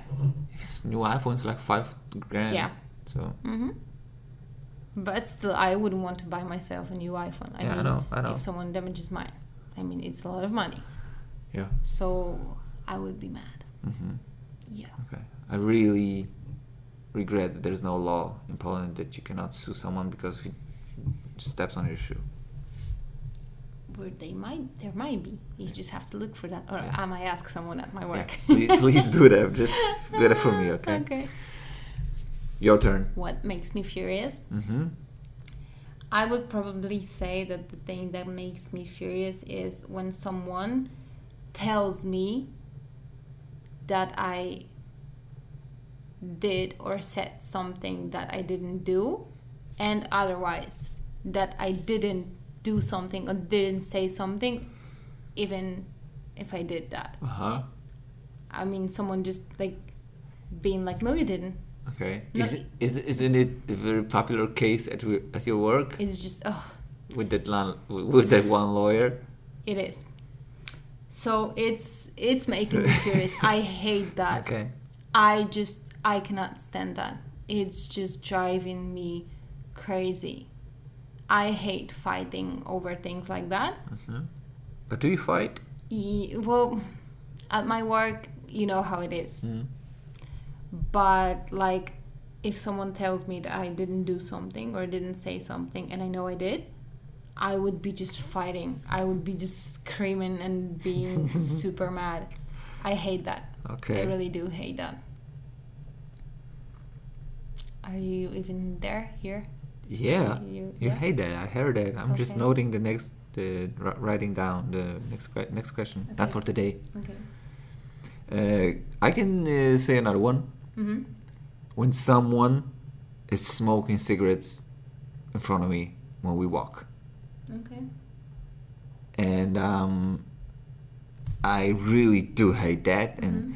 Speaker 1: If it's new iPhone, it's like $5,000.
Speaker 2: Yeah.
Speaker 1: So
Speaker 2: But still, I wouldn't want to buy myself a new iPhone. I
Speaker 1: Yeah, I
Speaker 2: mean,
Speaker 1: know, I know.
Speaker 2: if someone damages mine, I mean, it's a lot of money.
Speaker 1: yeah.
Speaker 2: So I would be mad. Yeah.
Speaker 1: Okay. I really regret that there's no law in Poland that you cannot sue someone because he steps on your shoe.
Speaker 2: Where there might be. You just have to look for that. Or I might ask someone at my work.
Speaker 1: Please do that. Just do that for me, okay?
Speaker 2: Okay.
Speaker 1: Your turn.
Speaker 2: What makes me furious? I would probably say that the thing that makes me furious is when someone tells me that I did or said something that I didn't do, and otherwise that I didn't do something or didn't say something, even if I did that. I mean, someone just like being like, no, you didn't.
Speaker 1: Okay.
Speaker 2: No.
Speaker 1: Isn't it a very popular case at your work
Speaker 2: It's just,
Speaker 1: with that one lawyer?
Speaker 2: it is. So it's making me furious. I hate that.
Speaker 1: Okay.
Speaker 2: I cannot stand that. It's just driving me crazy. I hate fighting over things like that.
Speaker 1: But do you fight?
Speaker 2: Well, at my work, you know how it is. But like, if someone tells me that I didn't do something or didn't say something and I know I did, I would be just fighting. I would be just screaming and being super mad. I hate that.
Speaker 1: Okay.
Speaker 2: I really do hate that. Are you even there? Here?
Speaker 1: Yeah.
Speaker 2: You
Speaker 1: You hate that. I heard that. I'm just
Speaker 2: Okay.
Speaker 1: noting writing down the next question. Not
Speaker 2: Okay.
Speaker 1: for today.
Speaker 2: Okay.
Speaker 1: I can say another one. When someone is smoking cigarettes in front of me when we walk.
Speaker 2: Okay.
Speaker 1: And I really do hate that. And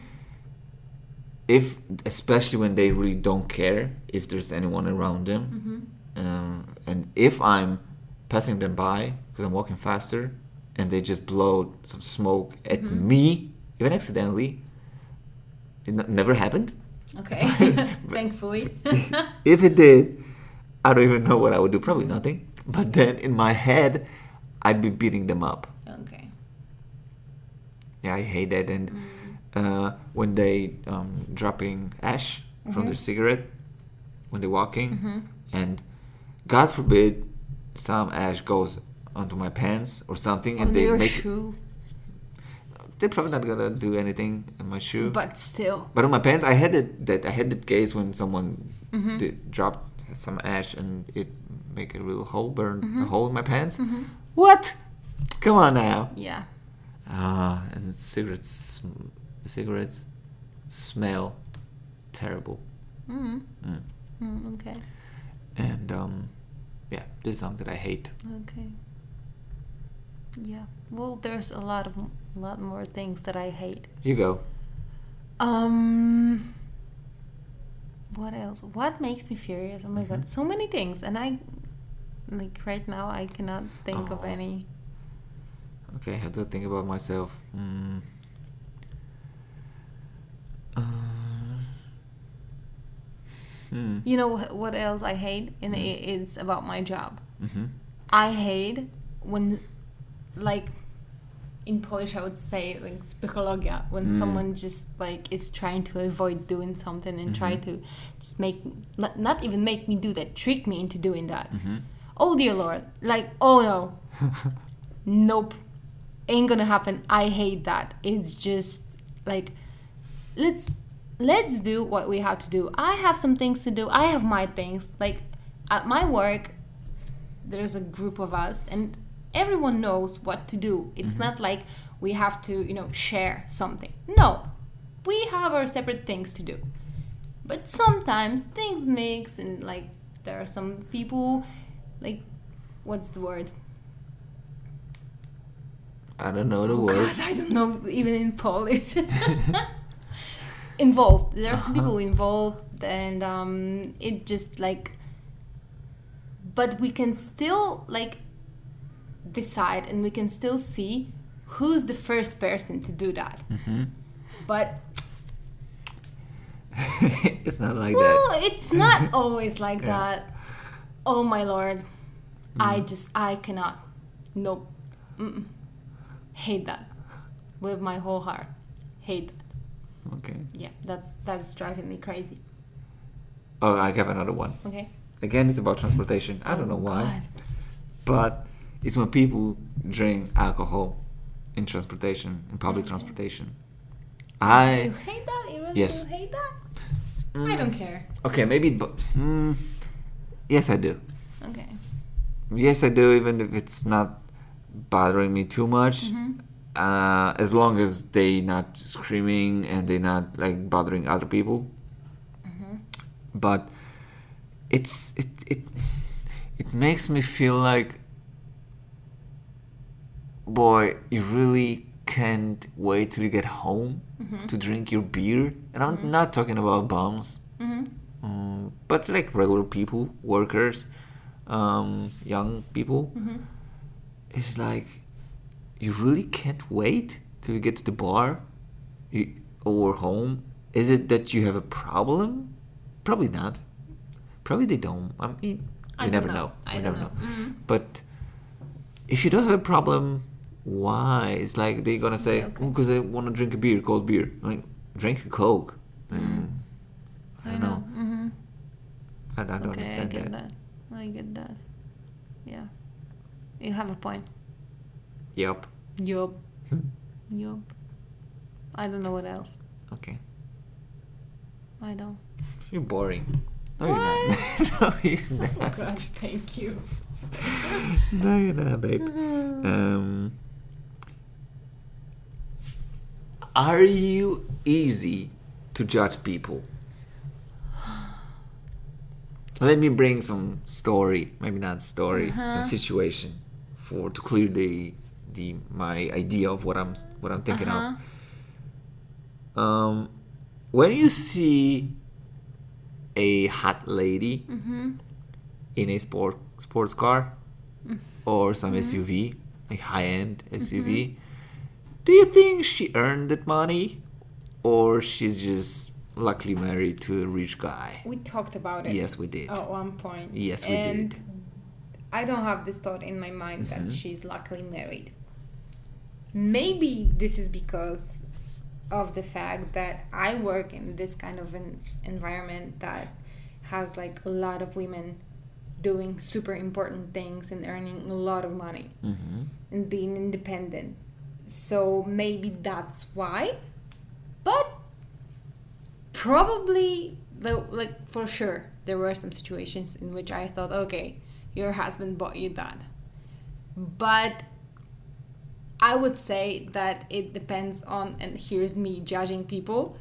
Speaker 1: especially when they really don't care if there's anyone around them. And if I'm passing them by because I'm walking faster and they just blow some smoke at me, even accidentally, it never happened.
Speaker 2: Okay. Thankfully.
Speaker 1: If it did, I don't even know what I would do. Probably nothing. But then in my head, I'd be beating them up.
Speaker 2: Okay.
Speaker 1: Yeah, I hate that. And when they dropping ash from their cigarette when they're walking, and God forbid some ash goes onto my pants or something, and
Speaker 2: On
Speaker 1: they
Speaker 2: your
Speaker 1: make
Speaker 2: shoe.
Speaker 1: they're probably not gonna do anything in my shoe.
Speaker 2: But still.
Speaker 1: But on my pants, I had that case when someone did drop some ash and it make a little hole, burn a hole in my pants. What? Come on now.
Speaker 2: Yeah.
Speaker 1: And cigarettes smell terrible.
Speaker 2: Okay.
Speaker 1: And yeah, this is something that I hate.
Speaker 2: Okay. Yeah. Well, there's a lot more things that I hate.
Speaker 1: You go.
Speaker 2: What else? What makes me furious? Oh my god, so many things, and I, like right now, I cannot think of any.
Speaker 1: Okay, I have to think about myself.
Speaker 2: You know what else I hate? And it's about my job. I hate when, like, in Polish I would say like psychologia, when someone just like is trying to avoid doing something and try to just not even make me do that, trick me into doing that. Oh dear Lord, like, oh no. Nope, ain't gonna happen. I hate that. It's just like, let's do what we have to do. I have some things to do. I have my things. Like at my work, there's a group of us and everyone knows what to do. It's not like we have to, share something. No, we have our separate things to do. But sometimes things mix, and like there are some people, like, what's the word?
Speaker 1: I don't know the
Speaker 2: Oh
Speaker 1: word.
Speaker 2: God, I don't know even in Polish. Involved. There are some people involved, and it just like. But we can still like decide, and we can still see who's the first person to do that. But
Speaker 1: It's not like
Speaker 2: well,
Speaker 1: that.
Speaker 2: it's not always like
Speaker 1: Yeah.
Speaker 2: that. Oh my lord, I cannot. Nope. Mm-mm. Hate that with my whole heart. Hate that.
Speaker 1: Okay.
Speaker 2: Yeah, that's driving me crazy.
Speaker 1: Oh, I have another one.
Speaker 2: Okay.
Speaker 1: Again, it's about transportation. I don't know why,
Speaker 2: God.
Speaker 1: but it's when people drink alcohol in transportation, in public transportation.
Speaker 2: You
Speaker 1: I
Speaker 2: hate that? You really
Speaker 1: Yes.
Speaker 2: do hate that? I don't care.
Speaker 1: okay, maybe, but yes, I do.
Speaker 2: Okay.
Speaker 1: Yes, I do. Even if it's not bothering me too much, as long as they not screaming and they not like bothering other people. But it makes me feel like, boy, you really can't wait till you get home to drink your beer. And I'm not talking about bums, but like regular people, workers, young people. It's like you really can't wait till you get to the bar or home. Is it that you have a problem? Probably not. Probably they don't. I mean,
Speaker 2: I
Speaker 1: we
Speaker 2: don't
Speaker 1: never
Speaker 2: know.
Speaker 1: know.
Speaker 2: I
Speaker 1: We
Speaker 2: don't
Speaker 1: never
Speaker 2: know.
Speaker 1: know. But if you don't have a problem, why? It's like they're gonna say,
Speaker 2: Yeah, okay.
Speaker 1: "Oh, because I want to drink a beer, cold beer." Like, drink a Coke. I don't know. I don't
Speaker 2: Okay,
Speaker 1: understand
Speaker 2: I get
Speaker 1: that.
Speaker 2: that. I get that. Yeah. You have a point.
Speaker 1: Yup.
Speaker 2: Yup. Yup. I don't know what else.
Speaker 1: Okay.
Speaker 2: I don't.
Speaker 1: You're boring. No,
Speaker 2: What?
Speaker 1: you're not. No, you're not.
Speaker 2: Oh God, thank you.
Speaker 1: No, you're not, babe. Are you easy to judge people? Let me bring some story, maybe not story, some situation to clear my idea of what I'm thinking of. When you see a hot lady in a sports car or some SUV, a high-end SUV, do you think she earned that money, or she's just luckily married to a rich guy?
Speaker 2: We talked about it.
Speaker 1: Yes, we did.
Speaker 2: At one point.
Speaker 1: Yes, we
Speaker 2: and
Speaker 1: did.
Speaker 2: I don't have this thought in my mind that she's luckily married. Maybe this is because of the fact that I work in this kind of an environment that has like a lot of women doing super important things and earning a lot of money and being independent. So maybe that's why. But probably, though, like for sure, there were some situations in which I thought, okay, your husband bought you that. But I would say that it depends on, and here's me judging people,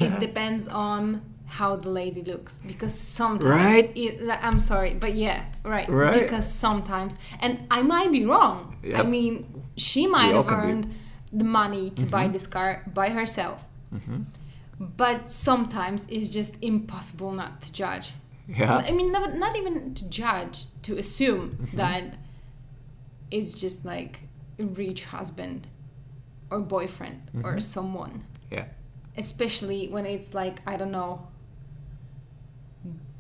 Speaker 2: it depends on how the lady looks. Because sometimes,
Speaker 1: Right?
Speaker 2: I'm sorry, but yeah, right.
Speaker 1: Right.
Speaker 2: Because sometimes, and I might be wrong.
Speaker 1: Yep.
Speaker 2: I mean, she might
Speaker 1: We all
Speaker 2: have
Speaker 1: can be.
Speaker 2: earned the money to buy this car by herself. But sometimes it's just impossible not to judge.
Speaker 1: Yeah.
Speaker 2: I mean, not even to judge, to assume that it's just like a rich husband or boyfriend or someone.
Speaker 1: Yeah.
Speaker 2: Especially when it's like, I don't know,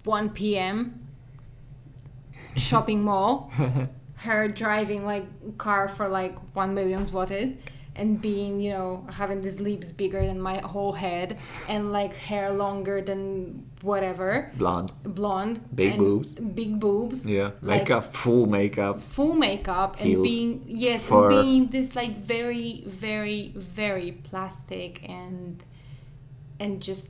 Speaker 2: 1 p.m. shopping mall, her driving like car for like 1 million zlotys and being, you know, having these lips bigger than my whole head and like hair longer than whatever. Blonde.
Speaker 1: Big
Speaker 2: and
Speaker 1: boobs.
Speaker 2: Big boobs.
Speaker 1: Yeah.
Speaker 2: Like,
Speaker 1: Makeup. Full makeup.
Speaker 2: full makeup and
Speaker 1: Heels,
Speaker 2: being
Speaker 1: fur.
Speaker 2: and being this like very, very, very plastic and just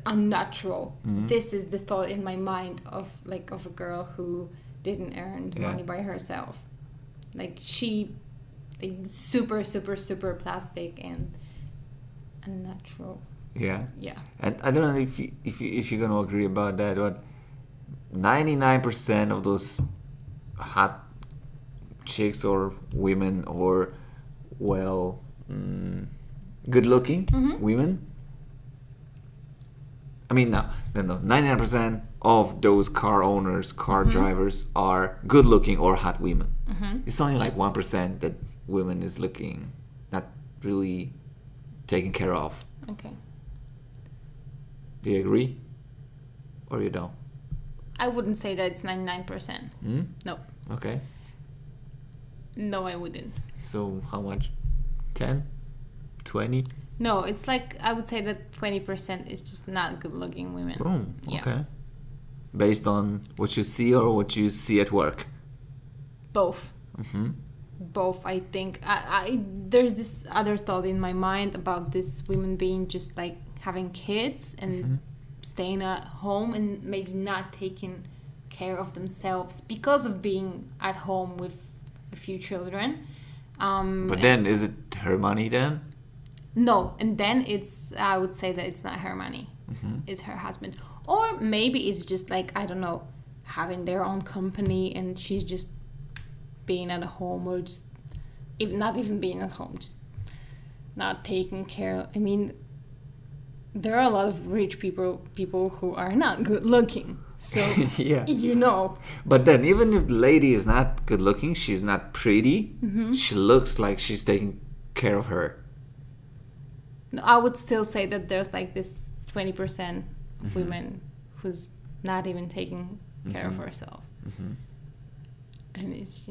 Speaker 2: unnatural. This is the thought in my mind of a girl who didn't earn money by herself. Like she like super, super, super plastic and unnatural.
Speaker 1: Yeah.
Speaker 2: Yeah.
Speaker 1: And I don't know if you're gonna agree about that, but 99% of those hot chicks or women or well, good-looking women. I mean, no. 99% of those car owners, car drivers are good-looking or hot women. It's only like 1% that women is looking not really taken care of.
Speaker 2: Okay.
Speaker 1: Do you agree? Or you don't?
Speaker 2: I wouldn't say that it's 99%. No.
Speaker 1: Okay.
Speaker 2: No, I wouldn't.
Speaker 1: So how much? 10? 20?
Speaker 2: No, it's like I would say that 20% is just not good-looking women.
Speaker 1: Oh, okay.
Speaker 2: Yeah.
Speaker 1: Based on what you see or what you see at work?
Speaker 2: Both. Both, I think. There's this other thought in my mind about this women being just like having kids and staying at home and maybe not taking care of themselves because of being at home with a few children.
Speaker 1: But then, is it her money then?
Speaker 2: No, and then I would say that it's not her money. It's her husband. Or maybe it's just like, I don't know, having their own company and she's just being at home or just, if not even being at home, just not taking care. I mean, there are a lot of rich people who are not good looking. So,
Speaker 1: Yeah.
Speaker 2: you know.
Speaker 1: But then, even if the lady is not good looking, she's not pretty, she looks like she's taking care of her.
Speaker 2: I would still say that there's like this 20% of women who's not even taking care of herself. And is,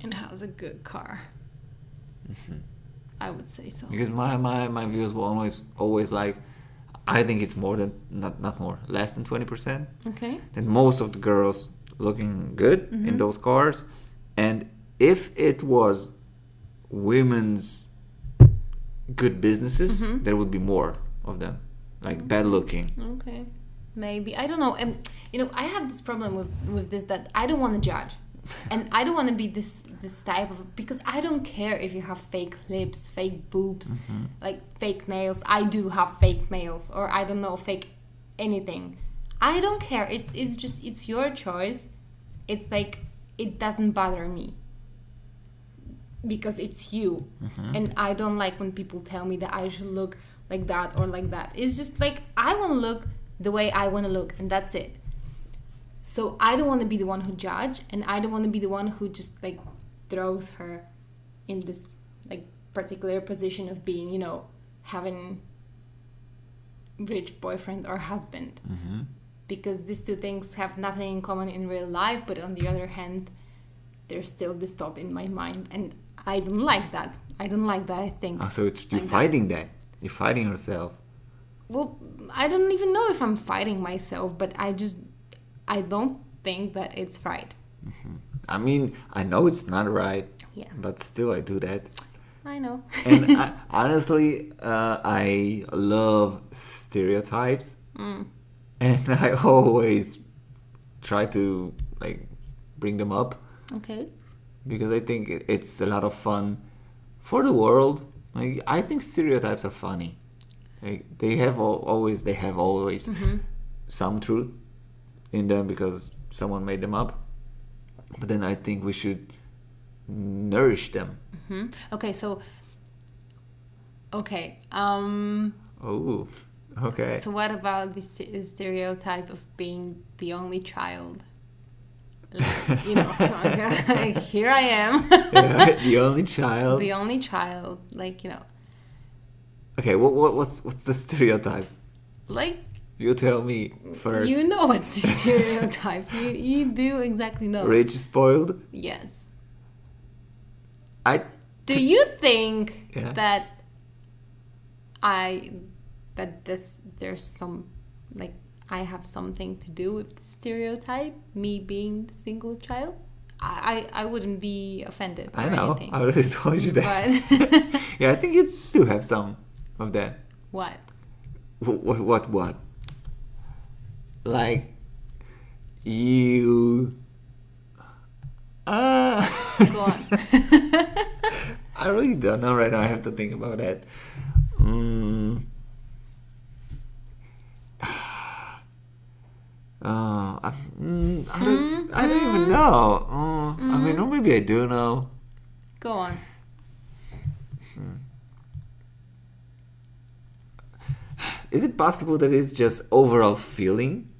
Speaker 2: and has a good car. I would say so.
Speaker 1: Because my views were always like, I think it's more than, not more, less than 20%.
Speaker 2: Okay.
Speaker 1: Then most of the girls looking good in those cars. And if it was women's good businesses, there would be more of them. Like bad looking.
Speaker 2: Okay. Maybe. I don't know. And, I have this problem with this, that I don't want to judge. And I don't want to be this type of, because I don't care if you have fake lips, fake boobs, like fake nails. I do have fake nails, or I don't know, fake anything. I don't care. It's your choice. It's like, it doesn't bother me because it's you. And I don't like when people tell me that I should look like that or like that. It's just like, I want to look the way I want to look, and that's it. So I don't want to be the one who judge, and I don't want to be the one who just like throws her in this like particular position of being, having rich boyfriend or husband. Because these two things have nothing in common in real life, but on the other hand, there's still this thought in my mind, and I don't like that. I think.
Speaker 1: Oh, so you're fighting that. You're fighting yourself.
Speaker 2: Well, I don't even know if I'm fighting myself, but I don't think that it's right.
Speaker 1: I mean, I know it's not right.
Speaker 2: Yeah.
Speaker 1: But still, I do that.
Speaker 2: I know.
Speaker 1: And honestly, I love stereotypes. And I always try to like bring them up.
Speaker 2: Okay.
Speaker 1: Because I think it's a lot of fun for the world. Like, I think stereotypes are funny. Like, they have always some truth in them because someone made them up. But then I think we should nourish them.
Speaker 2: Okay, so okay.
Speaker 1: Oh, okay.
Speaker 2: So what about the stereotype of being the only child? Like, here I am.
Speaker 1: Yeah, the only child.
Speaker 2: The only child, like,
Speaker 1: Okay, what's the stereotype?
Speaker 2: like,
Speaker 1: You tell me first.
Speaker 2: you know what's the stereotype. You do exactly know.
Speaker 1: Rich, spoiled.
Speaker 2: Yes.
Speaker 1: Do
Speaker 2: you think
Speaker 1: Yeah.
Speaker 2: that there's some, like, I have something to do with the stereotype, me being the single child? I wouldn't be offended or
Speaker 1: I know.
Speaker 2: anything.
Speaker 1: I already told you that.
Speaker 2: But
Speaker 1: Yeah, I think you do have some of that.
Speaker 2: what?
Speaker 1: What? Like, you...
Speaker 2: Go on.
Speaker 1: I really don't know right now. I have to think about that. I don't even know. I mean, or maybe I do know.
Speaker 2: Go on.
Speaker 1: Is it possible that it's just overall feeling?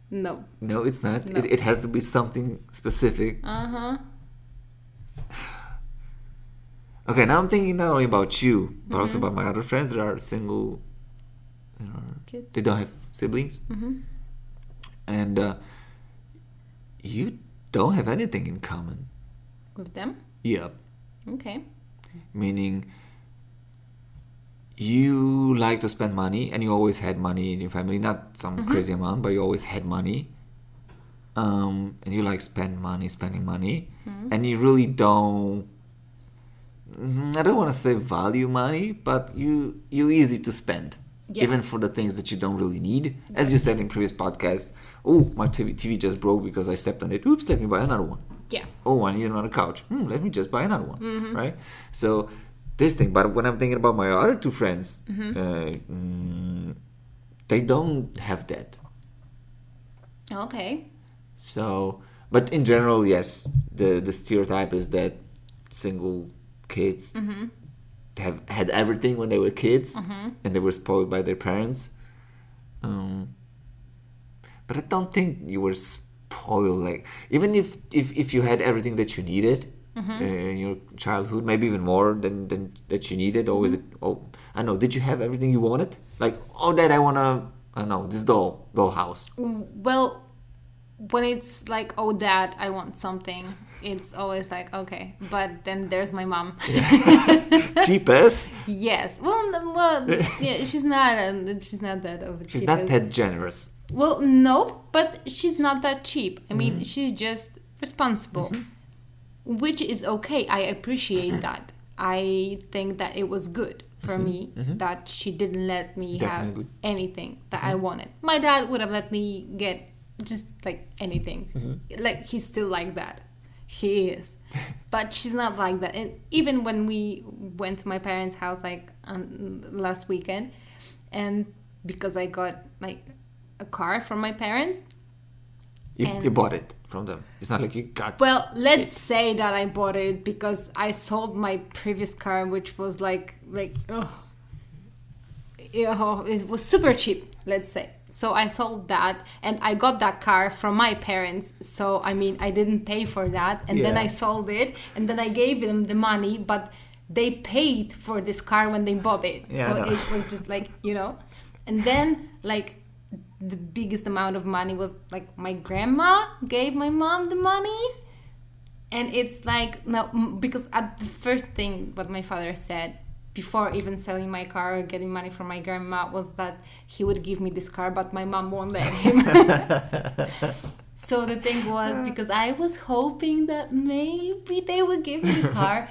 Speaker 2: No.
Speaker 1: No, it's not.
Speaker 2: No.
Speaker 1: It has to be something specific. Okay, now I'm thinking not only about you, but also about my other friends that are single.
Speaker 2: Kids.
Speaker 1: They don't have siblings. And you don't have anything in common.
Speaker 2: With them?
Speaker 1: Yep.
Speaker 2: Okay.
Speaker 1: Meaning you like to spend money and you always had money in your family. Not some crazy amount, but you always had money. And you like spending money. And you really don't... I don't want to say value money, but you easy to spend.
Speaker 2: Yeah.
Speaker 1: Even for the things that you don't really need. As you said in previous podcasts, oh, my TV just broke because I stepped on it. Oops, let me buy another one.
Speaker 2: Yeah.
Speaker 1: Oh, I need another couch. Let me just buy another one. Right? So this thing, but when I'm thinking about my other two friends, they don't have that.
Speaker 2: Okay.
Speaker 1: So, but in general, yes, the stereotype is that single kids have had everything when they were kids and they were spoiled by their parents. But I don't think you were spoiled. Like, even if you had everything that you needed in your childhood, maybe even more than that you needed, or was it? Oh, I know. Did you have everything you wanted? Like, oh, Dad, I wanna, I don't know, this doll house.
Speaker 2: Well, when it's like, oh, Dad, I want something, it's always like, okay. But then there's my mom.
Speaker 1: Cheapest.
Speaker 2: Yes. Well, yeah. She's not that of a cheapest.
Speaker 1: She's not that generous.
Speaker 2: Well, no, but she's not that cheap. I mean, she's just responsible, which is okay. I appreciate that. I think that it was good for me that she didn't let me
Speaker 1: Definitely.
Speaker 2: have anything that I wanted. My dad would have let me get just like anything. Like, he's still like that. He is. But she's not like that. And even when we went to my parents' house like last weekend, and because I got like a car from my parents.
Speaker 1: You bought it from them. It's not like you got...
Speaker 2: Well, let's say that I bought it because I sold my previous car, which was it was super cheap, let's say. So I sold that and I got that car from my parents. So, I mean, I didn't pay for that. And then I sold it and then I gave them the money, but they paid for this car when they bought it.
Speaker 1: Yeah,
Speaker 2: so it was just like, and then like the biggest amount of money was like my grandma gave my mom the money. And it's like, no, because at the first thing what my father said before even selling my car or getting money from my grandma was that he would give me this car, but my mom won't let him. So the thing was, because I was hoping that maybe they would give me the car.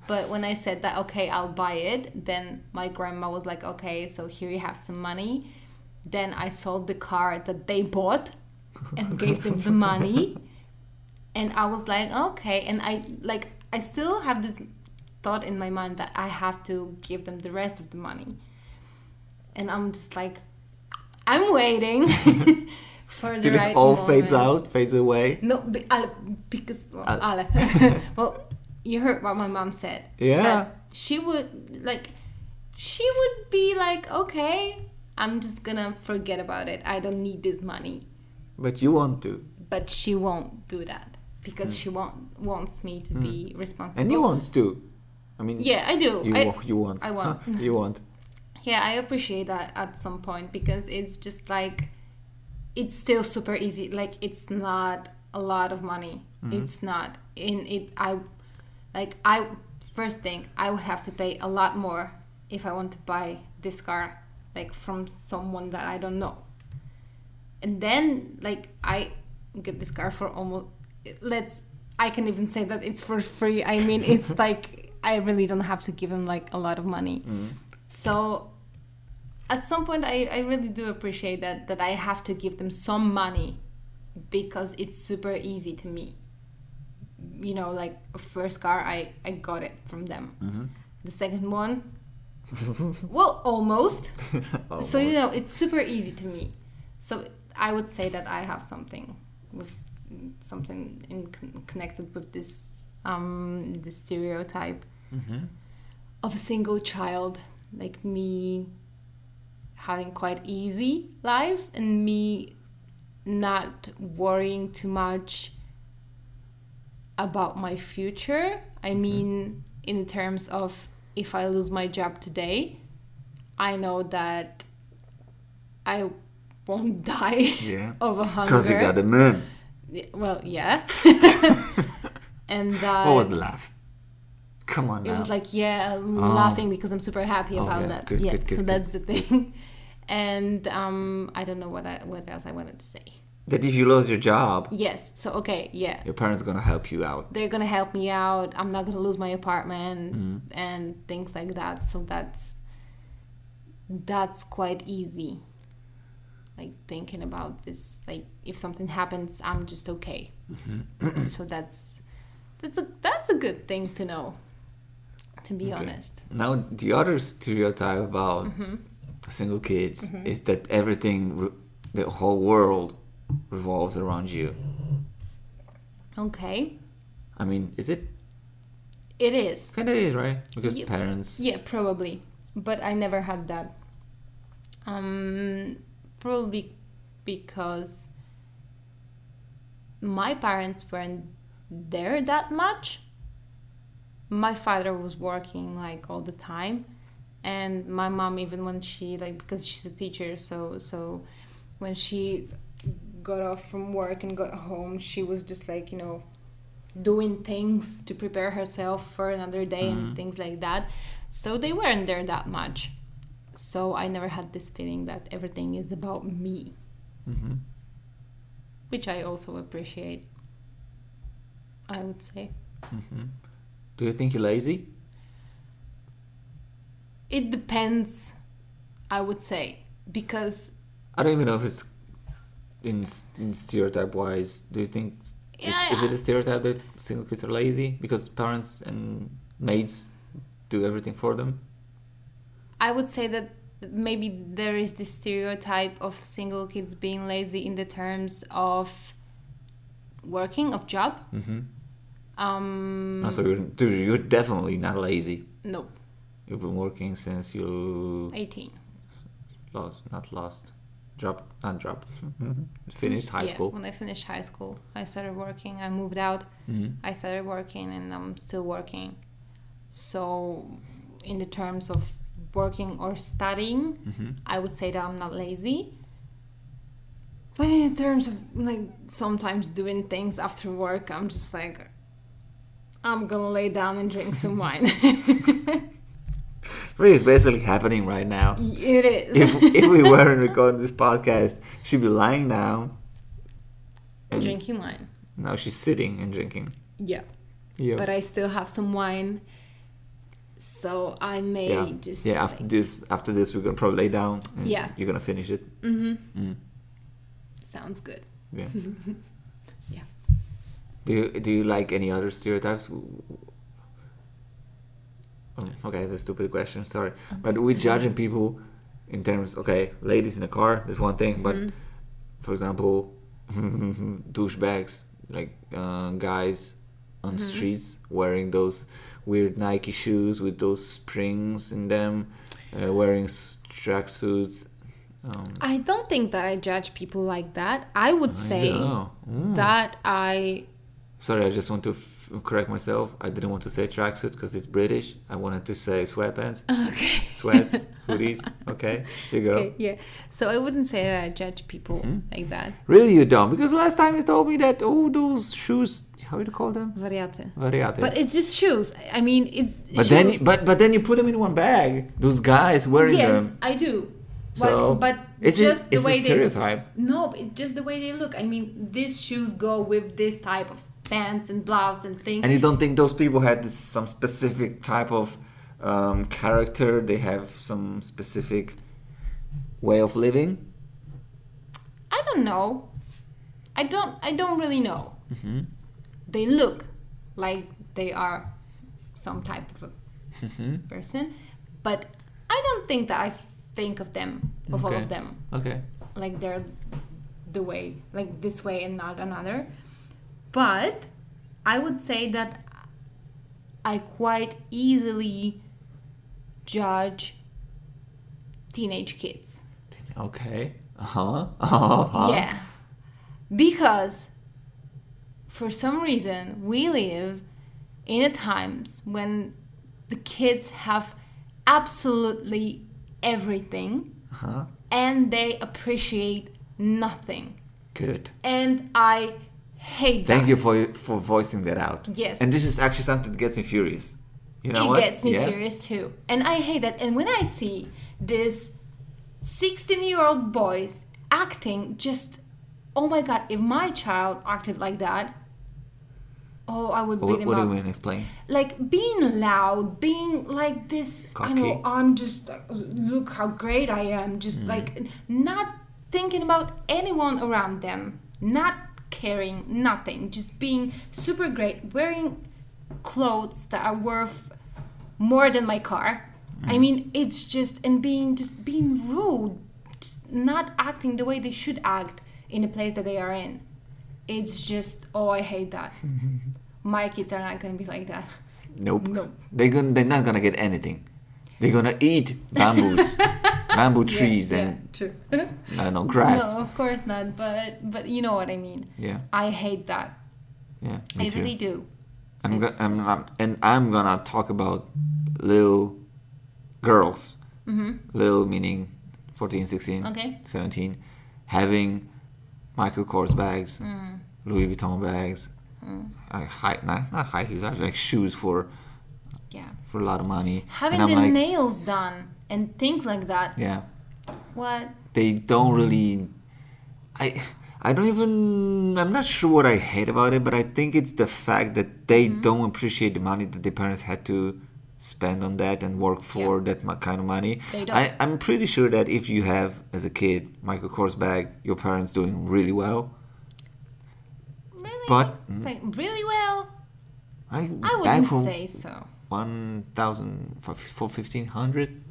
Speaker 2: But when I said that, okay, I'll buy it, then my grandma was like, okay, so here you have some money. Then I sold the car that they bought and gave them the money. And I was like, okay. And I still have this thought in my mind that I have to give them the rest of the money. And I'm just like, I'm waiting for the right
Speaker 1: moment. It all
Speaker 2: moment.
Speaker 1: fades away?
Speaker 2: No, because, well, you heard what my mom said.
Speaker 1: Yeah.
Speaker 2: That she would be like, okay, I'm just gonna forget about it. I don't need this money.
Speaker 1: But you want to.
Speaker 2: But she won't do that because she wants me to be responsible.
Speaker 1: And you want to. I mean,
Speaker 2: yeah, I do.
Speaker 1: You want.
Speaker 2: I want.
Speaker 1: You want.
Speaker 2: Yeah, I appreciate that at some point because it's just like, it's still super easy. Like, it's not a lot of money. It's not. First thing, I would have to pay a lot more if I want to buy this car, like from someone that I don't know. And then, like, I get this car for almost, I can even say that it's for free. I mean, it's like, I really don't have to give him like a lot of money. So at some point I really do appreciate that I have to give them some money because it's super easy to me. Like a first car, I got it from them. The second one, well, almost. So, it's super easy to me. So I would say that I have something connected with this this stereotype of a single child, like me having quite easy life and me not worrying too much about my future. I mean, in terms of if I lose my job today, I know that I won't die of a hunger.
Speaker 1: Because you got the moon.
Speaker 2: Well, yeah. And
Speaker 1: what was the laugh? Come on now.
Speaker 2: It was like, I'm laughing because I'm super happy about that.
Speaker 1: Good,
Speaker 2: so that's the thing. And I don't know what else I wanted to say.
Speaker 1: That if you lose your job...
Speaker 2: Yes. So, okay, yeah.
Speaker 1: Your parents are going to help you out.
Speaker 2: They're going to help me out. I'm not going to lose my apartment and things like that. So that's quite easy. Like, thinking about this. Like, if something happens, I'm just okay. So that's a good thing to know, to be honest.
Speaker 1: Now, the other stereotype about single kids is that everything, the whole world revolves around you.
Speaker 2: Okay.
Speaker 1: I mean, is it?
Speaker 2: It is.
Speaker 1: Kind of is, right? Because parents...
Speaker 2: Yeah, probably. But I never had that. Probably because my parents weren't there that much. My father was working like all the time, and my mom, even when she because she's a teacher, so when she got off from work and got home, she was just doing things to prepare herself for another day and things like that. So they weren't there that much. So I never had this feeling that everything is about me, which I also appreciate, I would say.
Speaker 1: Do you think you're lazy?
Speaker 2: It depends, I would say, because...
Speaker 1: I don't even know if it's in stereotype wise. Do you think... Is it a stereotype that single kids are lazy because parents and maids do everything for them?
Speaker 2: I would say that maybe there is this stereotype of single kids being lazy in the terms of working, of job.
Speaker 1: So you're definitely not lazy.
Speaker 2: No.
Speaker 1: You've been working since you...
Speaker 2: 18.
Speaker 1: Finished high school.
Speaker 2: When I finished high school, I started working. I moved out. I started working and I'm still working. So in the terms of working or studying, I would say that I'm not lazy. But in terms of sometimes doing things after work, I'm just I'm gonna lay down and drink some wine.
Speaker 1: What is basically happening right now?
Speaker 2: It is.
Speaker 1: If we weren't recording this podcast, she'd be lying down
Speaker 2: and drinking wine.
Speaker 1: Now she's sitting and drinking.
Speaker 2: Yeah. But I still have some wine, so I may just...
Speaker 1: Yeah, after this we're gonna probably lay down and you're gonna finish it.
Speaker 2: Sounds good.
Speaker 1: Yeah.
Speaker 2: Yeah.
Speaker 1: Do you like any other stereotypes? Okay, that's a stupid question, sorry. But we're judging people in terms, ladies in a car, that's one thing, but for example, douchebags, guys on the streets wearing those weird Nike shoes with those springs in them, wearing tracksuits.
Speaker 2: I don't think that I judge people like that. I would say that I...
Speaker 1: Sorry, I just want to correct myself. I didn't want to say tracksuit because it's British. I wanted to say sweatpants.
Speaker 2: Okay.
Speaker 1: Sweats, hoodies. Okay, here you go.
Speaker 2: Okay, yeah. So I wouldn't say that I judge people like that.
Speaker 1: Really, you don't? Because last time you told me that, those shoes, how do you call them?
Speaker 2: Variate.
Speaker 1: Variate.
Speaker 2: But it's just shoes. I mean, it's
Speaker 1: shoes.
Speaker 2: shoes.
Speaker 1: But then you put them in one bag. Those guys wearing them.
Speaker 2: Yes, I do.
Speaker 1: So,
Speaker 2: but
Speaker 1: it's
Speaker 2: just the way
Speaker 1: a stereotype.
Speaker 2: No, it's just the way they look. I mean, these shoes go with this type of pants and blouse and things.
Speaker 1: And you don't think those people had some specific type of character? They have some specific way of living?
Speaker 2: I don't know. I don't really know. They look like they are some type of a person, but I don't think that I think of them, all of them.
Speaker 1: Okay.
Speaker 2: Like they're the way, like this way and not another. But I would say that I quite easily judge teenage kids.
Speaker 1: Okay. Uh-huh.
Speaker 2: Yeah. Because for some reason we live in a times when the kids have absolutely everything and they appreciate nothing.
Speaker 1: Good.
Speaker 2: And I hate that.
Speaker 1: Thank you for voicing that out.
Speaker 2: Yes.
Speaker 1: And this is actually something that gets me furious. You know
Speaker 2: it
Speaker 1: what?
Speaker 2: gets me furious too. And I hate that. And when I see this 16-year-old boys acting just, oh my god, if my child acted like that, I would beat him
Speaker 1: What
Speaker 2: up.
Speaker 1: do you mean? Explain.
Speaker 2: Like being loud, being like this,
Speaker 1: Cocky.
Speaker 2: I know, I'm just, look how great I am. Just like not thinking about anyone around them, not caring, nothing. Just being super great, wearing clothes that are worth more than my car. I mean, it's just, and being rude, just not acting the way they should act in the place that they are in. It's just, I hate that. My kids are not gonna be like that.
Speaker 1: Nope.
Speaker 2: Nope.
Speaker 1: They're not gonna get anything. They're gonna eat bamboo trees and
Speaker 2: true.
Speaker 1: I don't know, grass.
Speaker 2: No, of course not. But you know what I mean.
Speaker 1: Yeah.
Speaker 2: I hate that.
Speaker 1: Yeah. Me
Speaker 2: I
Speaker 1: too.
Speaker 2: really do.
Speaker 1: I'm gonna talk about little girls. Little meaning 14, 16,
Speaker 2: Okay.
Speaker 1: 17, having Michael Kors bags, Louis Vuitton bags, not high heels, actually, like shoes for a lot of money.
Speaker 2: Having
Speaker 1: and
Speaker 2: the
Speaker 1: I'm
Speaker 2: nails done and things like that.
Speaker 1: yeah,
Speaker 2: What?
Speaker 1: they don't really. I don't even. I'm not sure what I hate about it, but I think it's the fact that they don't appreciate the money that their parents had to spend on that and work for that kind of money.
Speaker 2: They don't.
Speaker 1: I'm pretty sure that if you have, as a kid, Michael Kors bag, your parents doing really well.
Speaker 2: Really?
Speaker 1: But
Speaker 2: Like, really well? I
Speaker 1: bag
Speaker 2: wouldn't
Speaker 1: for
Speaker 2: say so.
Speaker 1: 1,000 for 1,500.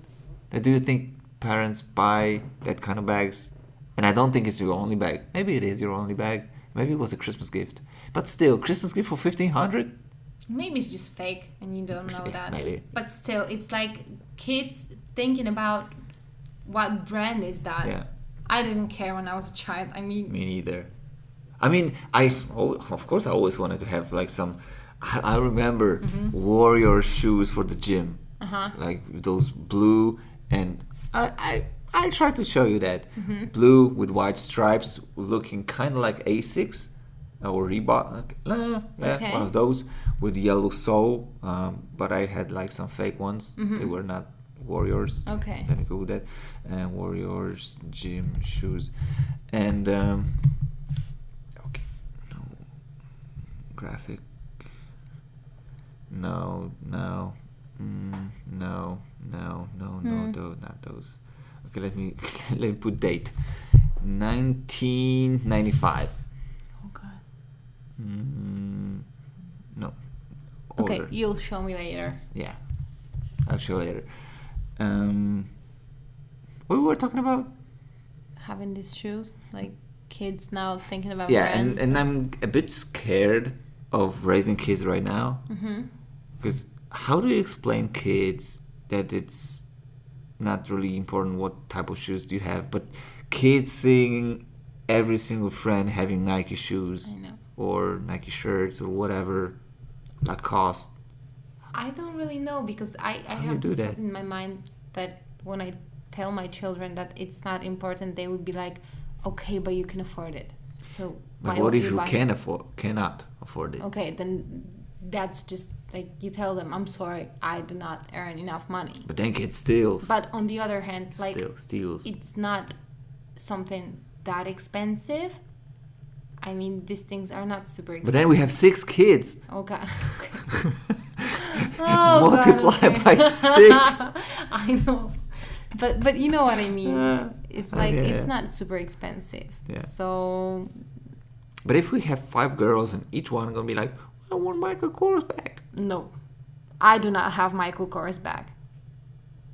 Speaker 1: Do you think parents buy that kind of bags? And I don't think it's your only bag. Maybe it is your only bag. Maybe it was a Christmas gift. But still, Christmas gift for 1,500?
Speaker 2: Maybe it's just fake and you don't know that.
Speaker 1: Maybe.
Speaker 2: But still, it's like kids thinking about what brand is that.
Speaker 1: Yeah.
Speaker 2: I didn't care when I was a child. I mean,
Speaker 1: Me neither. I mean, of course I always wanted to have like some. I remember Warrior shoes for the gym, like those blue, and I tried to show you that blue with white stripes, looking kind of like Asics or Reebok.
Speaker 2: Okay.
Speaker 1: One of those with yellow sole. But I had like some fake ones. They were not Warriors.
Speaker 2: Okay.
Speaker 1: Let me go with that. And Warriors gym shoes, and okay, no graphic. No, not those. Okay, let me put date. 1995.
Speaker 2: oh god.
Speaker 1: No.
Speaker 2: Okay,
Speaker 1: Older.
Speaker 2: you'll show me later.
Speaker 1: Yeah, I'll show you later. What we were talking about?
Speaker 2: Having these shoes, like kids now thinking about
Speaker 1: Yeah,
Speaker 2: brands.
Speaker 1: and I'm a bit scared of raising kids right now. Because how do you explain kids that it's not really important what type of shoes do you have, but kids seeing every single friend having Nike shoes
Speaker 2: I know.
Speaker 1: or Nike shirts or whatever, Lacoste.
Speaker 2: I don't really know because I
Speaker 1: do you
Speaker 2: have
Speaker 1: do
Speaker 2: this
Speaker 1: that?
Speaker 2: in my mind that when I tell my children that it's not important, they would be like, okay, but you can afford it. So
Speaker 1: But
Speaker 2: why
Speaker 1: what
Speaker 2: won't
Speaker 1: if you
Speaker 2: buy it?
Speaker 1: cannot afford it?
Speaker 2: Okay, then that's just like you tell them, I'm sorry, I do not earn enough money.
Speaker 1: But then kid steals.
Speaker 2: But on the other hand, like
Speaker 1: Steals.
Speaker 2: it's not something that expensive. I mean, these things are not super expensive.
Speaker 1: But then we have 6 kids.
Speaker 2: Okay.
Speaker 1: Multiply by 6.
Speaker 2: I know, but you know what I mean. It's like
Speaker 1: yeah,
Speaker 2: it's
Speaker 1: yeah.
Speaker 2: not super expensive.
Speaker 1: Yeah.
Speaker 2: So
Speaker 1: But if we have 5 girls and each one gonna be like, I want Michael Kors back.
Speaker 2: no, I do not have Michael Kors bag.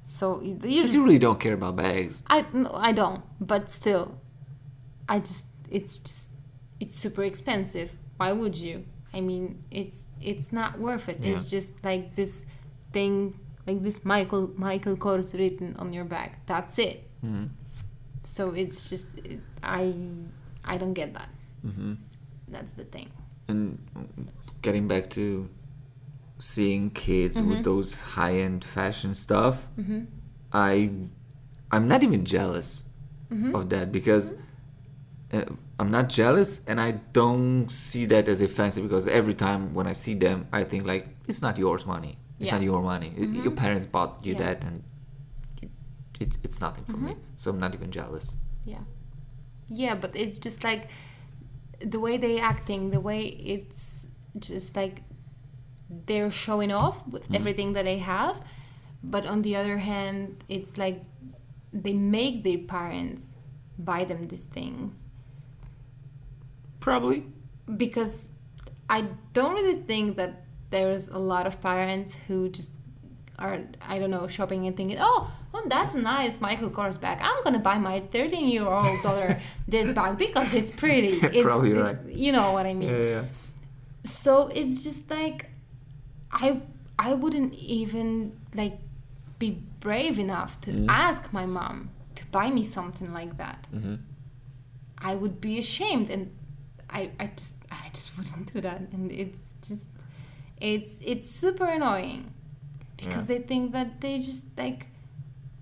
Speaker 2: So you
Speaker 1: Because
Speaker 2: just
Speaker 1: you really don't care about bags.
Speaker 2: I don't. But still, I just it's super expensive. Why would you? I mean, it's not worth it.
Speaker 1: Yeah.
Speaker 2: It's just like this thing, like this Michael Kors written on your bag. That's it.
Speaker 1: Mm-hmm.
Speaker 2: So it's just I don't get that.
Speaker 1: Mm-hmm.
Speaker 2: That's the thing.
Speaker 1: And getting back to seeing kids with those high-end fashion stuff, I'm not even jealous of that, because I'm not jealous, and I don't see that as offensive, because every time when I see them, I think like, it's not yours money. It's not your money. Your parents bought you that, and it's nothing for me. So I'm not even jealous.
Speaker 2: Yeah, but it's just like the way they acting, the way it's just like they're showing off with everything that they have, but on the other hand, it's like they make their parents buy them these things.
Speaker 1: Probably.
Speaker 2: Because I don't really think that there's a lot of parents who just are, I don't know, shopping and thinking, oh, that's a nice Michael Kors bag. I'm going to buy my 13-year-old daughter this bag because it's pretty. It's,
Speaker 1: probably right.
Speaker 2: You know what I mean?
Speaker 1: Yeah.
Speaker 2: So it's just like, I wouldn't even like be brave enough to ask my mom to buy me something like that. I would be ashamed, and I just wouldn't do that. And it's just it's super annoying, because they think that they just like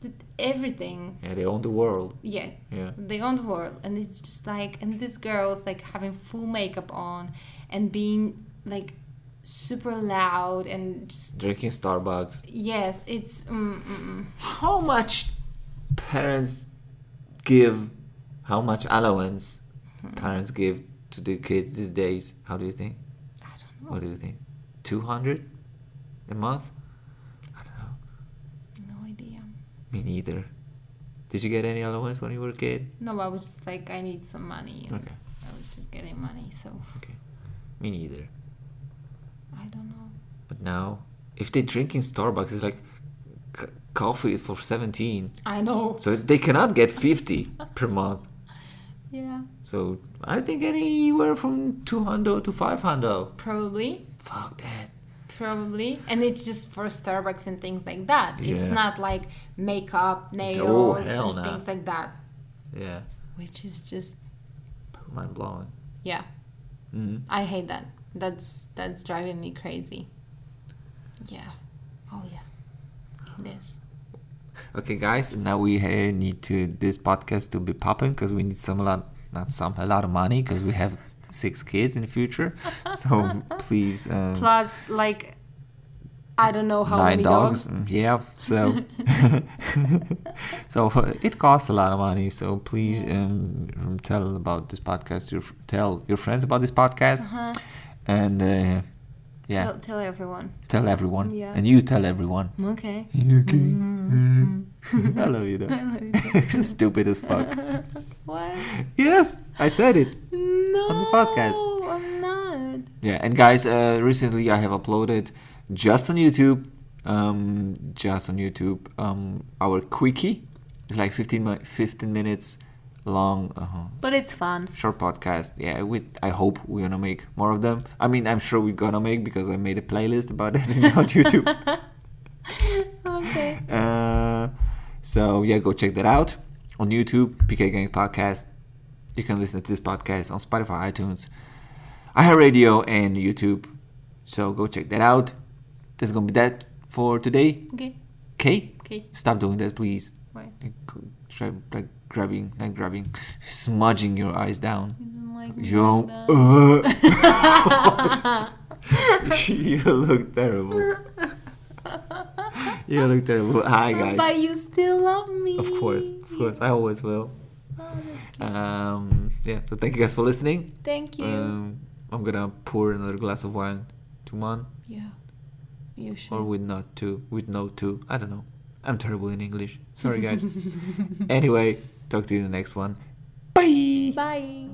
Speaker 2: that everything.
Speaker 1: Yeah, they own the world.
Speaker 2: Yeah,
Speaker 1: Yeah.
Speaker 2: they own the world, and it's just like, and this girl's like having full makeup on and being like super loud and just
Speaker 1: Drinking Starbucks.
Speaker 2: yes, it's
Speaker 1: How much parents give, how much allowance parents give to their kids these days? How do you think?
Speaker 2: I don't know.
Speaker 1: What do you think? 200 a month? I don't know.
Speaker 2: No idea.
Speaker 1: Me neither. Did you get any allowance when you were a kid?
Speaker 2: No, I was just like, I need some money. And
Speaker 1: Okay.
Speaker 2: I was just getting money, so
Speaker 1: Okay. Me neither.
Speaker 2: I don't know.
Speaker 1: But now, if they drink in Starbucks, it's like coffee is for 17.
Speaker 2: I know.
Speaker 1: So they cannot get 50 per month.
Speaker 2: Yeah.
Speaker 1: So I think anywhere from 200 to 500.
Speaker 2: Probably.
Speaker 1: Fuck that.
Speaker 2: Probably. And it's just for Starbucks and things like that. It's
Speaker 1: Yeah.
Speaker 2: not like makeup, nails,
Speaker 1: hell
Speaker 2: and
Speaker 1: no.
Speaker 2: things like that.
Speaker 1: Yeah.
Speaker 2: Which is just,
Speaker 1: Mind blowing.
Speaker 2: yeah. I hate that. That's driving me crazy. Yeah. Oh, yeah. It is.
Speaker 1: Okay, guys. Now we need this podcast to be popping, because we need a lot of money, because we have 6 kids in the future. So please.
Speaker 2: Plus, like, I don't know how
Speaker 1: 9
Speaker 2: many
Speaker 1: dogs.
Speaker 2: dogs.
Speaker 1: Yeah. So it costs a lot of money. So please tell about this podcast. Tell your friends about this podcast. And yeah,
Speaker 2: Tell everyone.
Speaker 1: tell everyone.
Speaker 2: Yeah.
Speaker 1: And you tell everyone.
Speaker 2: Okay.
Speaker 1: Okay. I love you though. Stupid as fuck.
Speaker 2: What?
Speaker 1: Yes, I said it.
Speaker 2: No.
Speaker 1: On the podcast.
Speaker 2: I'm not.
Speaker 1: Yeah, and guys, recently I have uploaded just on YouTube, our quickie. It's like 15 minutes long.
Speaker 2: But it's fun.
Speaker 1: Short podcast. Yeah, I hope we're gonna make more of them. I mean, I'm sure we're gonna make, because I made a playlist about it on YouTube.
Speaker 2: Okay.
Speaker 1: So yeah, go check that out on YouTube, PK Gang Podcast. You can listen to this podcast on Spotify, iTunes, iHeartRadio, and YouTube. So go check that out. That's gonna be that for today.
Speaker 2: Okay.
Speaker 1: Okay. Stop doing that, please.
Speaker 2: Why?
Speaker 1: Try not grabbing, smudging your eyes down.
Speaker 2: Like
Speaker 1: You look terrible. You look terrible. Hi guys.
Speaker 2: But you still love me.
Speaker 1: Of course, I always will. Yeah. So thank you guys for listening.
Speaker 2: Thank you.
Speaker 1: I'm gonna pour another glass of wine to Man,
Speaker 2: Yeah. You should.
Speaker 1: or with no two. I don't know. I'm terrible in English. Sorry guys. Anyway, talk to you in the next one. Bye.
Speaker 2: Bye.